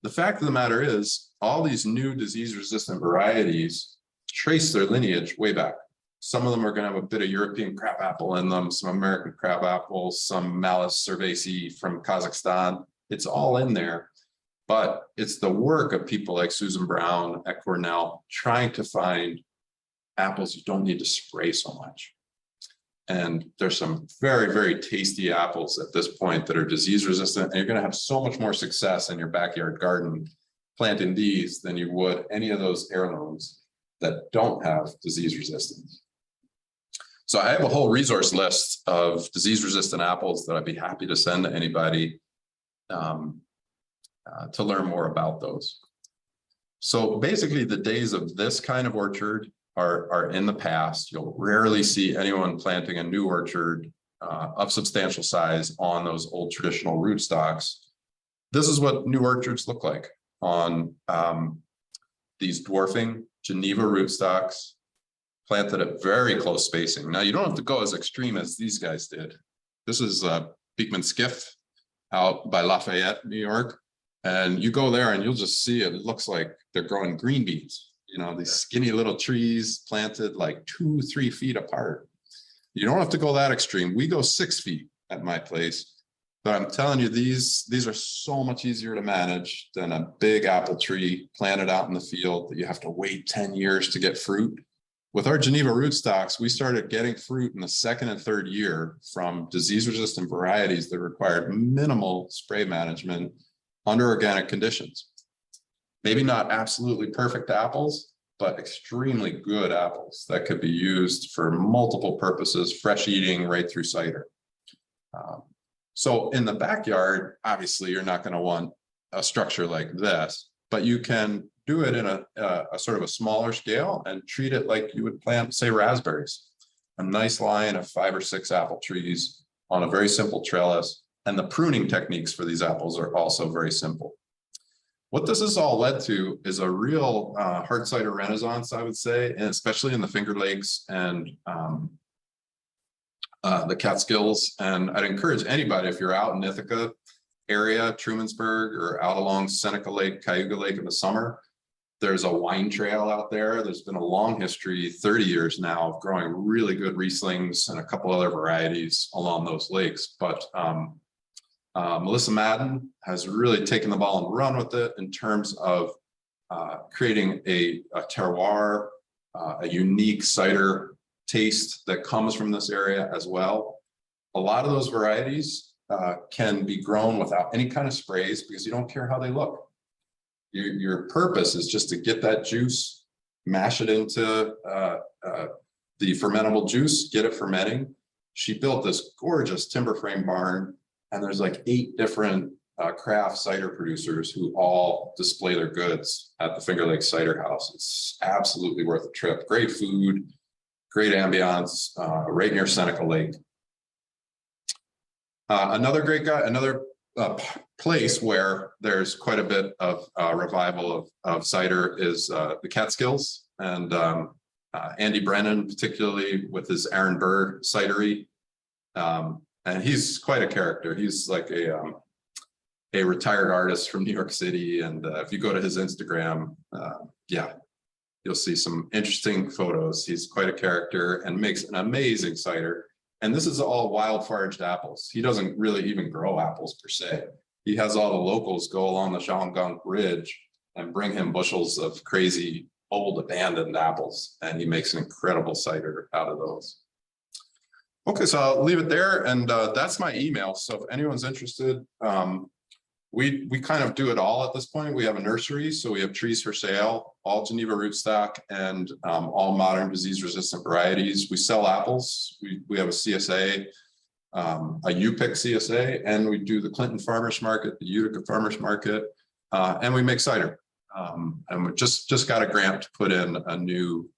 the fact of the matter is all these new disease-resistant varieties trace their lineage way back. Some of them are going to have a bit of European crabapple in them, some American crabapple, some Malus cerevisiae from Kazakhstan. It's all in there, but it's the work of people like Susan Brown at Cornell trying to find apples you don't need to spray so much. And there's some very, very tasty apples at this point that are disease resistant, and you're going to have so much more success in your backyard garden planting these than you would any of those heirlooms that don't have disease resistance. So I have a whole resource list of disease resistant apples that I'd be happy to send to anybody to learn more about those. So basically the days of this kind of orchard are in the past. You'll rarely see anyone planting a new orchard of substantial size on those old traditional rootstocks. This is what new orchards look like on these dwarfing Geneva rootstocks planted at very close spacing. Now, you don't have to go as extreme as these guys did. This is Beekman Skiff out by Lafayette, New York. And you go there and you'll just see it. It looks like they're growing green beans. You know, these skinny little trees planted like 2-3 feet apart. You don't have to go that extreme. We go 6 feet at my place. But I'm telling you, these are so much easier to manage than a big apple tree planted out in the field that you have to wait 10 years to get fruit. With our Geneva rootstocks, we started getting fruit in the second and third year from disease-resistant varieties that required minimal spray management under organic conditions. Maybe not absolutely perfect apples, but extremely good apples that could be used for multiple purposes, fresh eating right through cider. So in the backyard, obviously, you're not going to want a structure like this, but you can do it in a sort of a smaller scale and treat it like you would plant, say, raspberries. A nice line of 5 or 6 apple trees on a very simple trellis. And the pruning techniques for these apples are also very simple. What this has all led to is a real hard cider renaissance, I would say, and especially in the Finger Lakes and the Catskills. And I'd encourage anybody, if you're out in Ithaca area, Trumansburg, or out along Seneca Lake, Cayuga Lake in the summer, there's a wine trail out there. There's been a long history, 30 years now, of growing really good Rieslings and a couple other varieties along those lakes. But Melissa Madden has really taken the ball and run with it in terms of creating a terroir, a unique cider taste that comes from this area as well. A lot of those varieties can be grown without any kind of sprays because you don't care how they look. Your purpose is just to get that juice, mash it into the fermentable juice, get it fermenting. She built this gorgeous timber frame barn, and there's like 8 different craft cider producers who all display their goods at the Finger Lakes Cider House. It's absolutely worth a trip. Great food, great ambiance, right near Seneca Lake. Another great guy, another place where there's quite a bit of revival of cider is the Catskills, and Andy Brennan, particularly with his Aaron Burr cidery, And he's quite a character. He's like a retired artist from New York City. And if you go to his Instagram, yeah, you'll see some interesting photos. He's quite a character and makes an amazing cider. And this is all wild foraged apples. He doesn't really even grow apples per se. He has all the locals go along the Shawangunk Ridge and bring him bushels of crazy old abandoned apples. And he makes an incredible cider out of those. Okay, so I'll leave it there. And that's my email. So if anyone's interested, we kind of do it all at this point. We have a nursery, so we have trees for sale, all Geneva rootstock, and all modern disease-resistant varieties. We sell apples. We have a CSA, a UPIC CSA, and we do the Clinton Farmers Market, the Utica Farmers Market, and we make cider. And we just got a grant to put in a new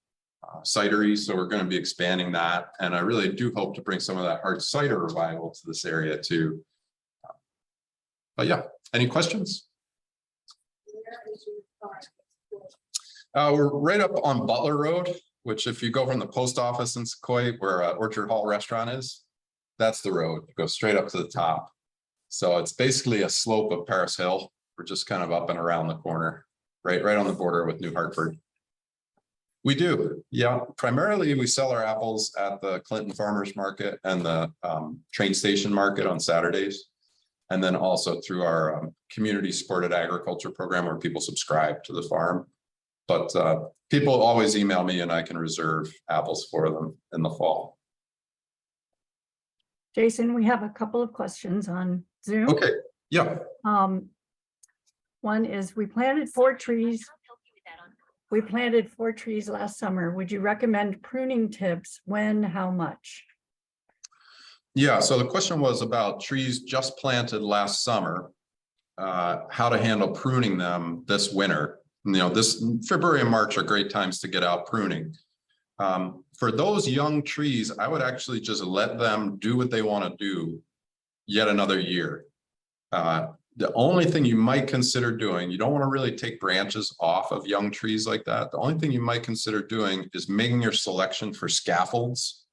cidery, so we're going to be expanding that. And I really do hope to bring some of that hard cider revival to this area too. But yeah, any questions? We're right up on Butler Road, which if you go from the post office in Sequoia, where Orchard Hall Restaurant is, that's the road. You go straight up to the top. So it's basically a slope of Paris Hill. We're just kind of up and around the corner, right on the border with New Hartford. We do, yeah. Primarily, we sell our apples at the Clinton Farmers Market and the train station market on Saturdays. And then also through our community supported agriculture program where people subscribe to the farm. But people always email me and I can reserve apples for them in the fall. Jason, we have a couple of questions on Zoom. Okay, yeah. One is, we planted 4 trees. We planted 4 trees last summer. Would you recommend pruning tips? When, how much? Yeah, so the question was about trees just planted last summer, how to handle pruning them this winter. You know, this February and March are great times to get out pruning. For those young trees, I would actually just let them do what they want to do yet another year. The only thing you might consider doing, you don't want to really take branches off of young trees like that. The only thing you might consider doing is making your selection for scaffolds.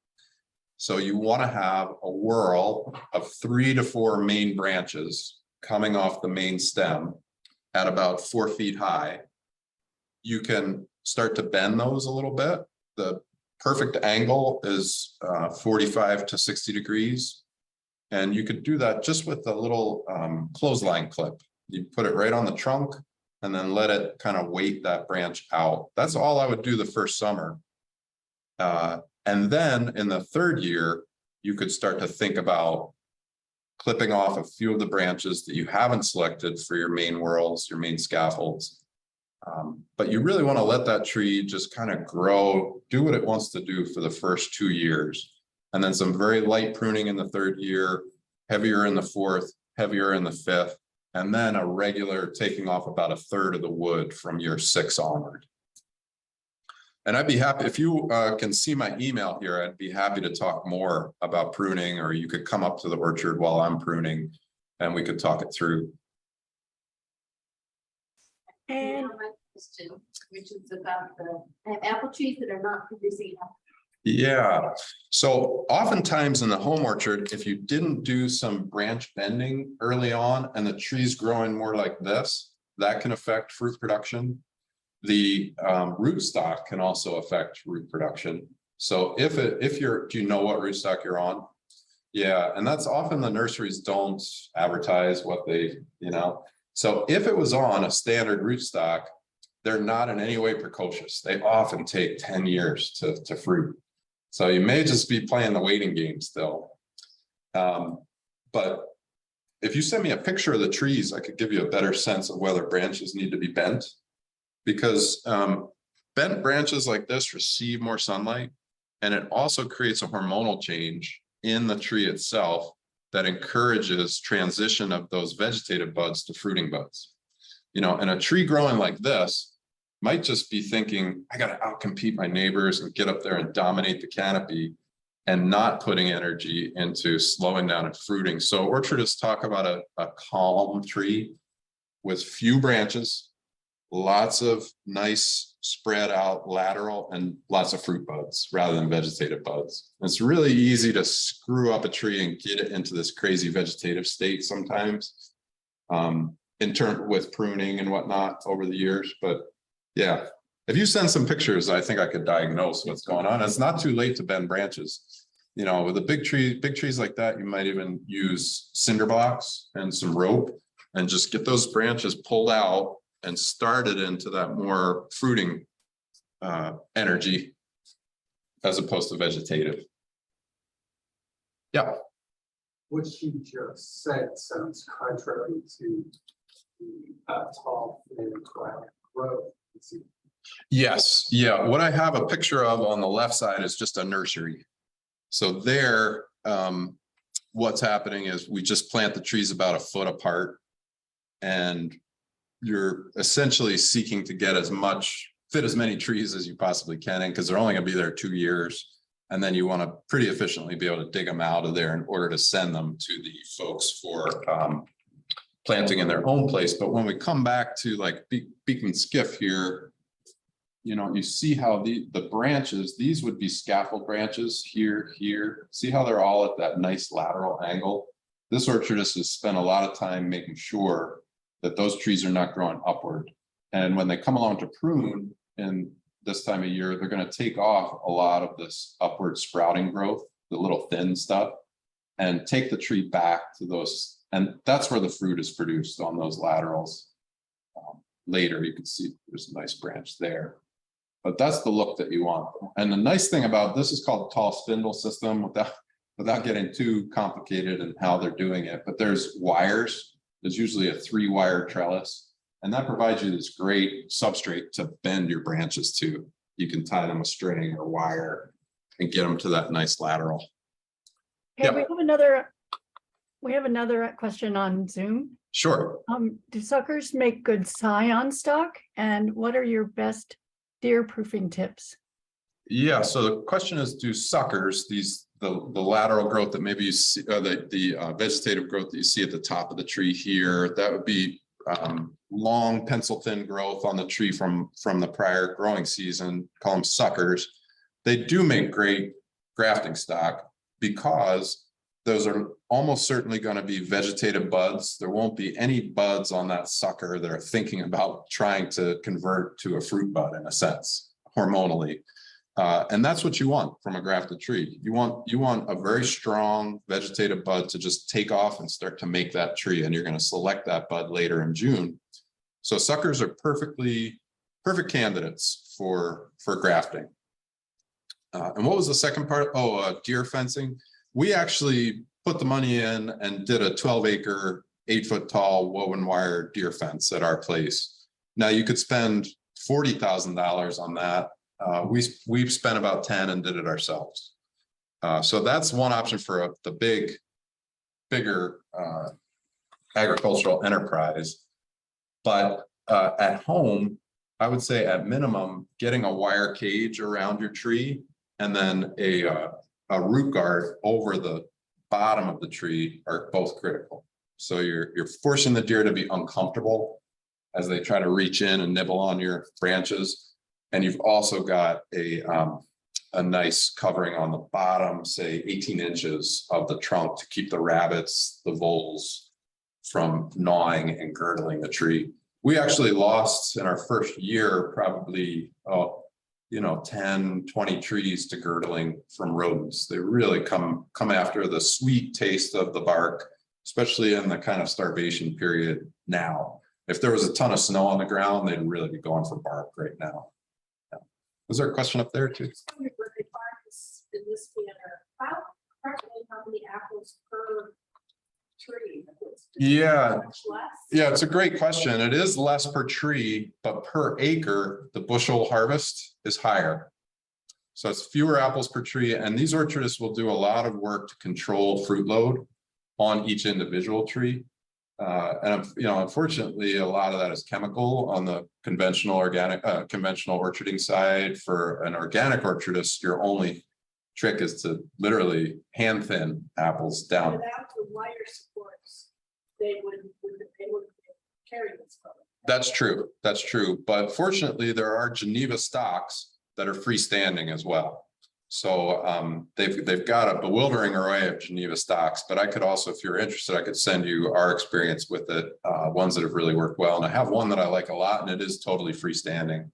So you want to have a whorl of 3 to 4 main branches coming off the main stem at about 4 feet high. You can start to bend those a little bit. The perfect angle is 45 to 60 degrees. And you could do that just with a little clothesline clip. You put it right on the trunk and then let it kind of weight that branch out. That's all I would do the first summer. And then in the 3rd year, you could start to think about clipping off a few of the branches that you haven't selected for your main whorls, your main scaffolds. But you really want to let that tree just kind of grow, do what it wants to do for the first 2 years. And then some very light pruning in the 3rd year, heavier in the 4th, heavier in the 5th, and then a regular taking off about 1/3 of the wood from year 6 onward. And I'd be happy, if you can see my email here, I'd be happy to talk more about pruning, or you could come up to the orchard while I'm pruning and we could talk it through. And my question, which is about the apple trees that are not producing apple. Yeah, so oftentimes in the home orchard, if you didn't do some branch bending early on and the tree's growing more like this, that can affect fruit production. The rootstock can also affect root production. So if you're, do you know what rootstock you're on? Yeah, and that's often the nurseries don't advertise what they, you know. So if it was on a standard rootstock, they're not in any way precocious. They often take 10 years to fruit. So you may just be playing the waiting game still. But if you send me a picture of the trees, I could give you a better sense of whether branches need to be bent. Because bent branches like this receive more sunlight, and it also creates a hormonal change in the tree itself that encourages transition of those vegetative buds to fruiting buds. You know, and a tree growing like this might just be thinking, I got to outcompete my neighbors and get up there and dominate the canopy, and not putting energy into slowing down and fruiting. So orchardists talk about a calm tree with few branches, lots of nice spread out lateral and lots of fruit buds rather than vegetative buds. It's really easy to screw up a tree and get it into this crazy vegetative state sometimes, in turn with pruning and whatnot over the years. But yeah, if you send some pictures, I think I could diagnose what's going on. It's not too late to bend branches. You know, with a big trees like that, you might even use cinder blocks and some rope and just get those branches pulled out and started into that more fruiting energy as opposed to vegetative. Yeah. What you just said sounds contrary to the tall and quiet growth. Yes. Yeah. What I have a picture of on the left side is just a nursery. So there, what's happening is we just plant the trees about a foot apart, and you're essentially seeking to get fit as many trees as you possibly can in, because they're only going to be there 2 years. And then you want to pretty efficiently be able to dig them out of there in order to send them to the folks for planting in their own place. But when we come back to like Beacon Skiff here, you know, you see how the branches, these would be scaffold branches here. See how they're all at that nice lateral angle? This orchardist has spent a lot of time making sure that those trees are not growing upward. And when they come along to prune in this time of year, they're going to take off a lot of this upward sprouting growth, the little thin stuff, and take the tree back to those. And that's where the fruit is produced, on those laterals. Later, you can see there's a nice branch there. But that's the look that you want. And the nice thing about this is called tall spindle system, without getting too complicated in how they're doing it. But there's wires. There's usually a 3-wire trellis, and that provides you this great substrate to bend your branches to. You can tie them with string or wire and get them to that nice lateral. Okay, Yeah. we have another question on Zoom. Sure. Do suckers make good scion stock? And what are your best deer proofing tips? Yeah, so the question is, do suckers, the lateral growth that maybe you see, the vegetative growth that you see at the top of the tree here, that would be long pencil thin growth on the tree from the prior growing season, call them suckers. They do make great grafting stock because those are almost certainly going to be vegetative buds. There won't be any buds on that sucker that are thinking about trying to convert to a fruit bud, in a sense, hormonally. And that's what you want from a grafted tree. You want a very strong vegetative bud to just take off and start to make that tree, and you're going to select that bud later in June. So suckers are perfect candidates for grafting. And what was the second part? Oh, deer fencing. We actually put the money in and did a 12-acre, 8-foot tall woven wire deer fence at our place. Now you could spend $40,000 on that. We've spent about 10 and did it ourselves. So that's one option for the bigger agricultural enterprise. But at home, I would say at minimum, getting a wire cage around your tree and then a root guard over the bottom of the tree are both critical. So you're forcing the deer to be uncomfortable as they try to reach in and nibble on your branches. And you've also got a nice covering on the bottom, say 18 inches of the trunk, to keep the rabbits, the voles from gnawing and girdling the tree. We actually lost in our first year probably 10, 20 trees to girdling from rodents. They really come after the sweet taste of the bark, especially in the kind of starvation period now. If there was a ton of snow on the ground, they'd really be going for bark right now. Yeah. Was there a question up there too? In this manner, how many apples per tree? Yeah. Much less? Yeah, it's a great question. It is less per tree, but per acre, the bushel harvest is higher. So it's fewer apples per tree. And these orchardists will do a lot of work to control fruit load on each individual tree. And unfortunately, a lot of that is chemical on the conventional orcharding side. For an organic orchardist, your only trick is to literally hand thin apples down. Without the wire supports, they would carry this problem. That's true. That's true. But fortunately, there are Geneva stocks that are freestanding as well. So they've got a bewildering array of Geneva stocks, but I could also, if you're interested, I could send you our experience with it, ones that have really worked well. And I have one that I like a lot, and it is totally freestanding.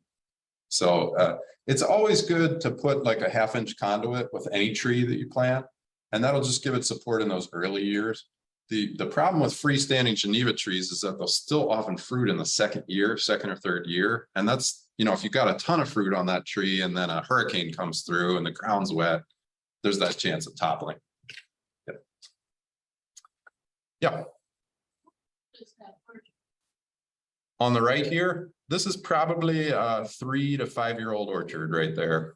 So it's always good to put like a 1/2-inch conduit with any tree that you plant, and that'll just give it support in those early years. The problem with freestanding Geneva trees is that they'll still often fruit in the second or third year. And that's, you know, if you've got a ton of fruit on that tree and then a hurricane comes through and the ground's wet, there's that chance of toppling. Yeah. On the right here, this is probably a 3 to 5-year-old orchard right there.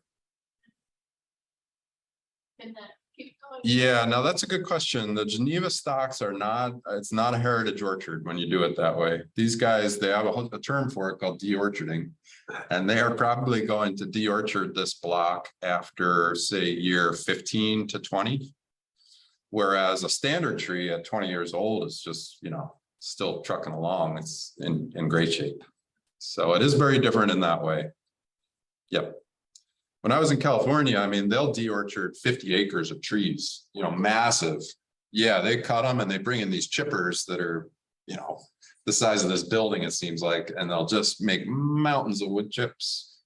Can that keep going? Yeah, now that's a good question. The Geneva stocks are not, it's not a heritage orchard when you do it that way. These guys, they have a term for it called de-orcharding. And they are probably going to de-orchard this block after, say, year 15 to 20. Whereas a standard tree at 20 years old is just, you know, still trucking along. It's in great shape. So it is very different in that way. Yep. When I was in California, I mean, they'll de-orchard 50 acres of trees, you know, massive. Yeah, they cut them and they bring in these chippers that are, you know, the size of this building, it seems like, and they'll just make mountains of wood chips.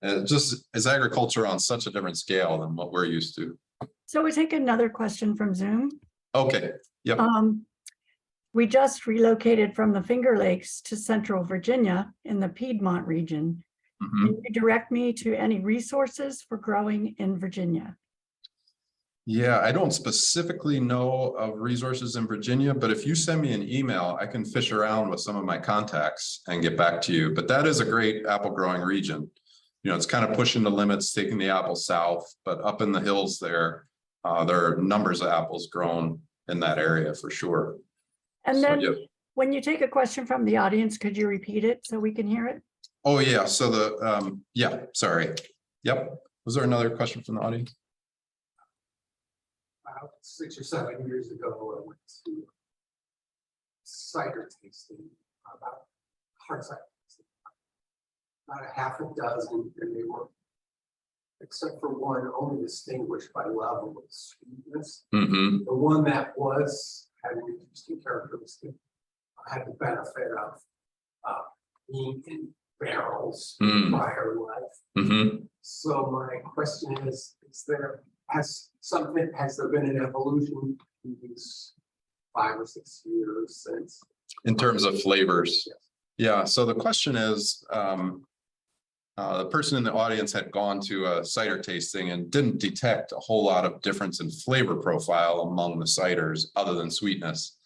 It just is agriculture on such a different scale than what we're used to. So we take another question from Zoom. Okay, yep. We just relocated from the Finger Lakes to Central Virginia in the Piedmont region. Mhm. Can you direct me to any resources for growing in Virginia? Yeah, I don't specifically know of resources in Virginia, but if you send me an email, I can fish around with some of my contacts and get back to you. But that is a great apple growing region. You know, it's kind of pushing the limits, taking the apple south, but up in the hills there are numbers of apples grown in that area for sure. And So, then yep. when you take a question from the audience, could you repeat it so we can hear it? Oh, yeah. So yeah, sorry. Yep. Was there another question from the audience? About 6 or 7 years ago, I went to cider tasting, about hard cider tasting. About a half a dozen, and they were, except for one, only distinguished by level of sweetness. Mm-hmm. The one that was had an interesting characteristic, had the benefit of being in barrels prior life. Mm-hmm. So my question is has there been an evolution in these 5 or 6 years since? In terms of flavors? Yes. Yeah, so the question is, the person in the audience had gone to a cider tasting and didn't detect a whole lot of difference in flavor profile among the ciders other than sweetness.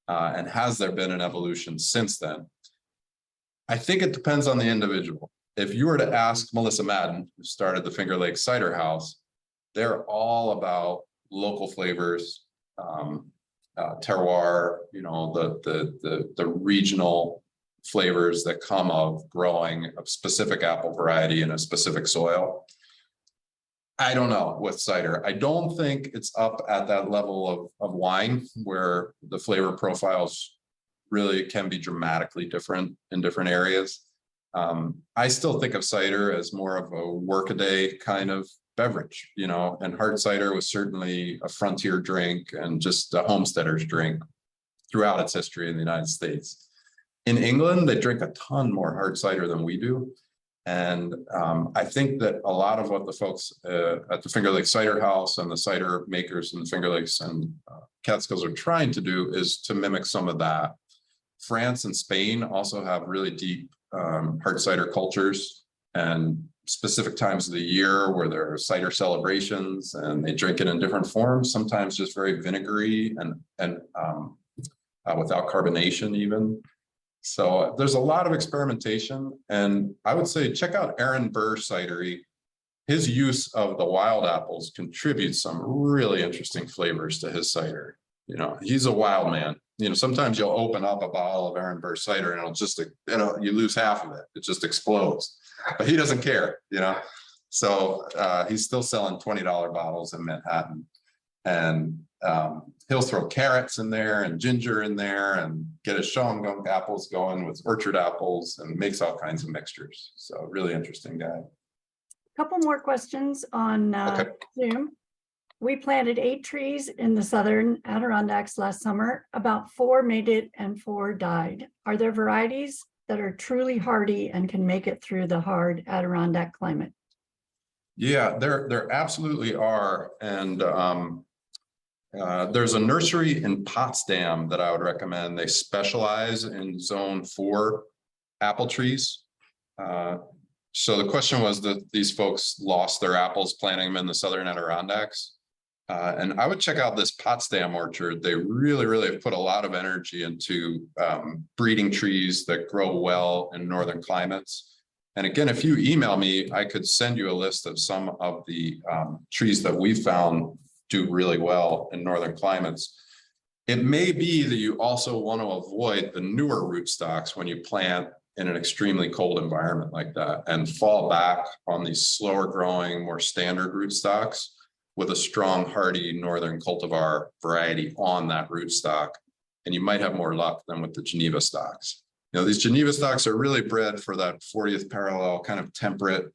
And has there been an evolution since then? I think it depends on the individual. If you were to ask Melissa Madden, who started the Finger Lakes Cider House, they're all about local flavors, terroir, you know, the regional flavors that come of growing a specific apple variety in a specific soil. I don't know with cider. I don't think it's up at that level of wine where the flavor profiles really can be dramatically different in different areas. I still think of cider as more of a workaday kind of beverage, you know, and hard cider was certainly a frontier drink and just a homesteader's drink throughout its history in the United States. In England, they drink a ton more hard cider than we do. And I think that a lot of what the folks at the Finger Lakes Cider House and the cider makers in the Finger Lakes and Catskills are trying to do is to mimic some of that. France and Spain also have really deep hard cider cultures and specific times of the year where there are cider celebrations and they drink it in different forms, sometimes just very vinegary and without carbonation even. So there's a lot of experimentation, and I would say check out Aaron Burr Cidery. His use of the wild apples contributes some really interesting flavors to his cider. You know, he's a wild man. You know, sometimes you'll open up a bottle of Aaron Burr cider and it'll just, you know, you lose half of it. It just explodes, but he doesn't care, you know? So he's still selling $20 bottles in Manhattan. And he'll throw carrots in there and ginger in there and get his shawangunk apples going with orchard apples and makes all kinds of mixtures. So really interesting guy. Couple more questions on Okay. Zoom. We planted 8 trees in the southern Adirondacks last summer. About 4 made it and 4 died. Are there varieties that are truly hardy and can make it through the hard Adirondack climate? Yeah, there absolutely are. And there's a nursery in Potsdam that I would recommend. They specialize in zone 4 apple trees. So the question was that these folks lost their apples planting them in the southern Adirondacks. And I would check out this Potsdam orchard. They really have put a lot of energy into breeding trees that grow well in northern climates. And again, if you email me, I could send you a list of some of the trees that we found do really well in northern climates. It may be that you also want to avoid the newer rootstocks when you plant in an extremely cold environment like that, and fall back on these slower growing, more standard rootstocks with a strong, hardy northern cultivar variety on that rootstock. And you might have more luck than with the Geneva stocks. You know, these Geneva stocks are really bred for that 40th parallel kind of temperate,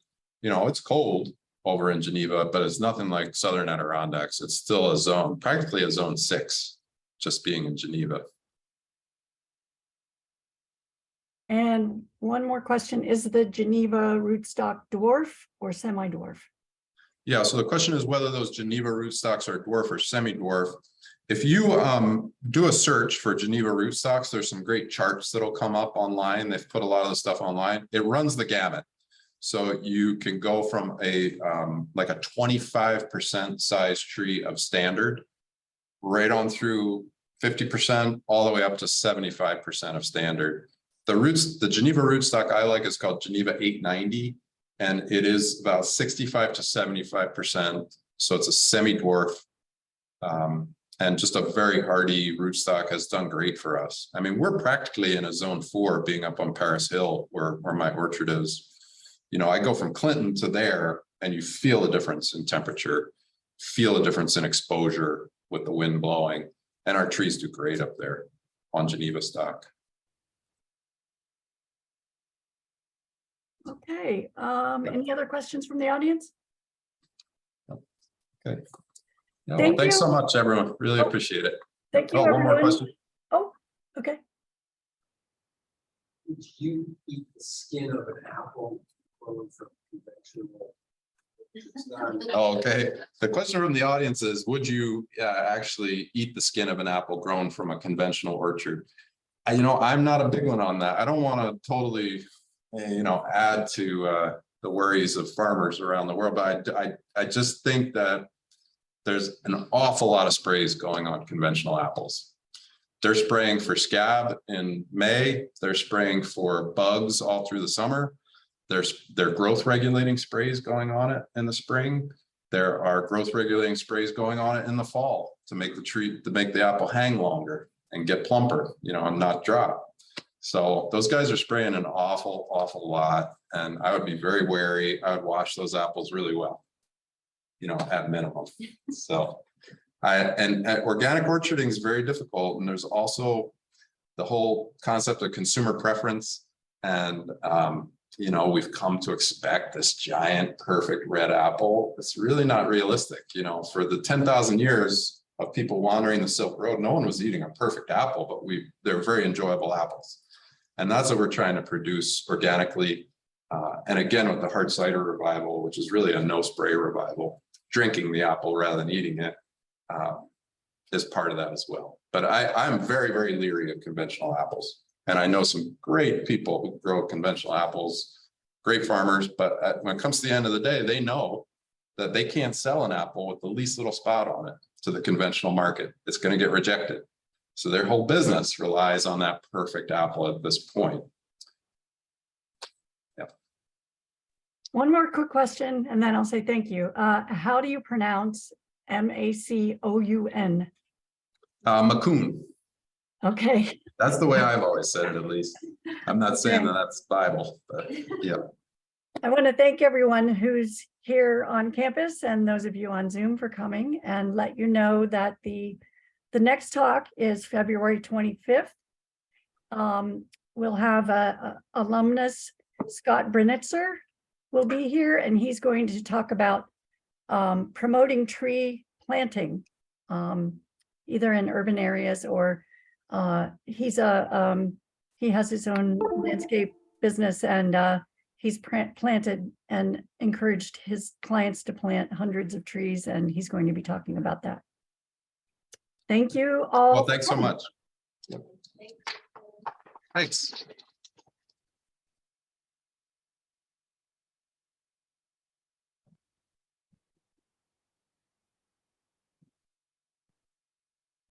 you know, it's cold over in Geneva, but it's nothing like southern Adirondacks. It's still a zone, practically a zone 6, just being in Geneva. And one more question, is the Geneva rootstock dwarf or semi-dwarf? Yeah, so the question is whether those Geneva rootstocks are dwarf or semi-dwarf. If you do a search for Geneva rootstocks, there's some great charts that'll come up online. They've put a lot of the stuff online. It runs the gamut. So you can go from a like a 25% size tree of standard right on through 50% all the way up to 75% of standard. The Geneva rootstock I like is called Geneva 890, and it is about 65 to 75%. So it's a semi-dwarf and just a very hardy rootstock, has done great for us. I mean, we're practically in a zone 4 being up on Paris Hill where my orchard is. You know, I go from Clinton to there and you feel the difference in temperature, feel the difference in exposure with the wind blowing, and our trees do great up there on Geneva stock. Okay, any other questions from the audience? Okay. Yeah, Thank well, thanks you. so much, everyone. Really Oh, appreciate it. Thank you, Oh, one more everyone. question. Oh, okay. Would you eat the skin of an apple grown from conventional? Oh, okay. The question from the audience is, would you actually eat the skin of an apple grown from a conventional orchard? You know, I'm not a big one on that. I don't want to totally, you know, add to the worries of farmers around the world, but I just think that there's an awful lot of sprays going on conventional apples. They're spraying for scab in May. They're spraying for bugs all through the summer. There's growth regulating sprays going on it in the spring. There are growth regulating sprays going on it in the fall to make the tree, to make the apple hang longer and get plumper, you know, and not drop. So those guys are spraying an awful lot. And I would be very wary. I would wash those apples really well, you know, at minimum. So and organic orcharding is very difficult. And there's also the whole concept of consumer preference. And, you know, we've come to expect this giant, perfect red apple. It's really not realistic. You know, for the 10,000 years of people wandering the Silk Road, no one was eating a perfect apple, but they're very enjoyable apples. And that's what we're trying to produce organically. And again, with the hard cider revival, which is really a no spray revival, drinking the apple rather than eating it is part of that as well. But I'm very leery of conventional apples. And I know some great people who grow conventional apples, great farmers, but when it comes to the end of the day, they know that they can't sell an apple with the least little spot on it to the conventional market. It's going to get rejected. So their whole business relies on that perfect apple at this point. Yeah. One more quick question, and then I'll say thank you. How do you pronounce Macoun? Macoun. Okay. That's the way I've always said it, at least. I'm not saying that that's Bible, but yeah. I want to thank everyone who's here on campus and those of you on Zoom for coming, and let you know that the next talk is February 25th. We'll have a alumnus, Scott Brenitzer, will be here, and he's going to talk about promoting tree planting, either in urban areas or he has his own landscape business, and he's planted and encouraged his clients to plant hundreds of trees, and he's going to be talking about that. Thank you all. Well, thanks so much. Thanks.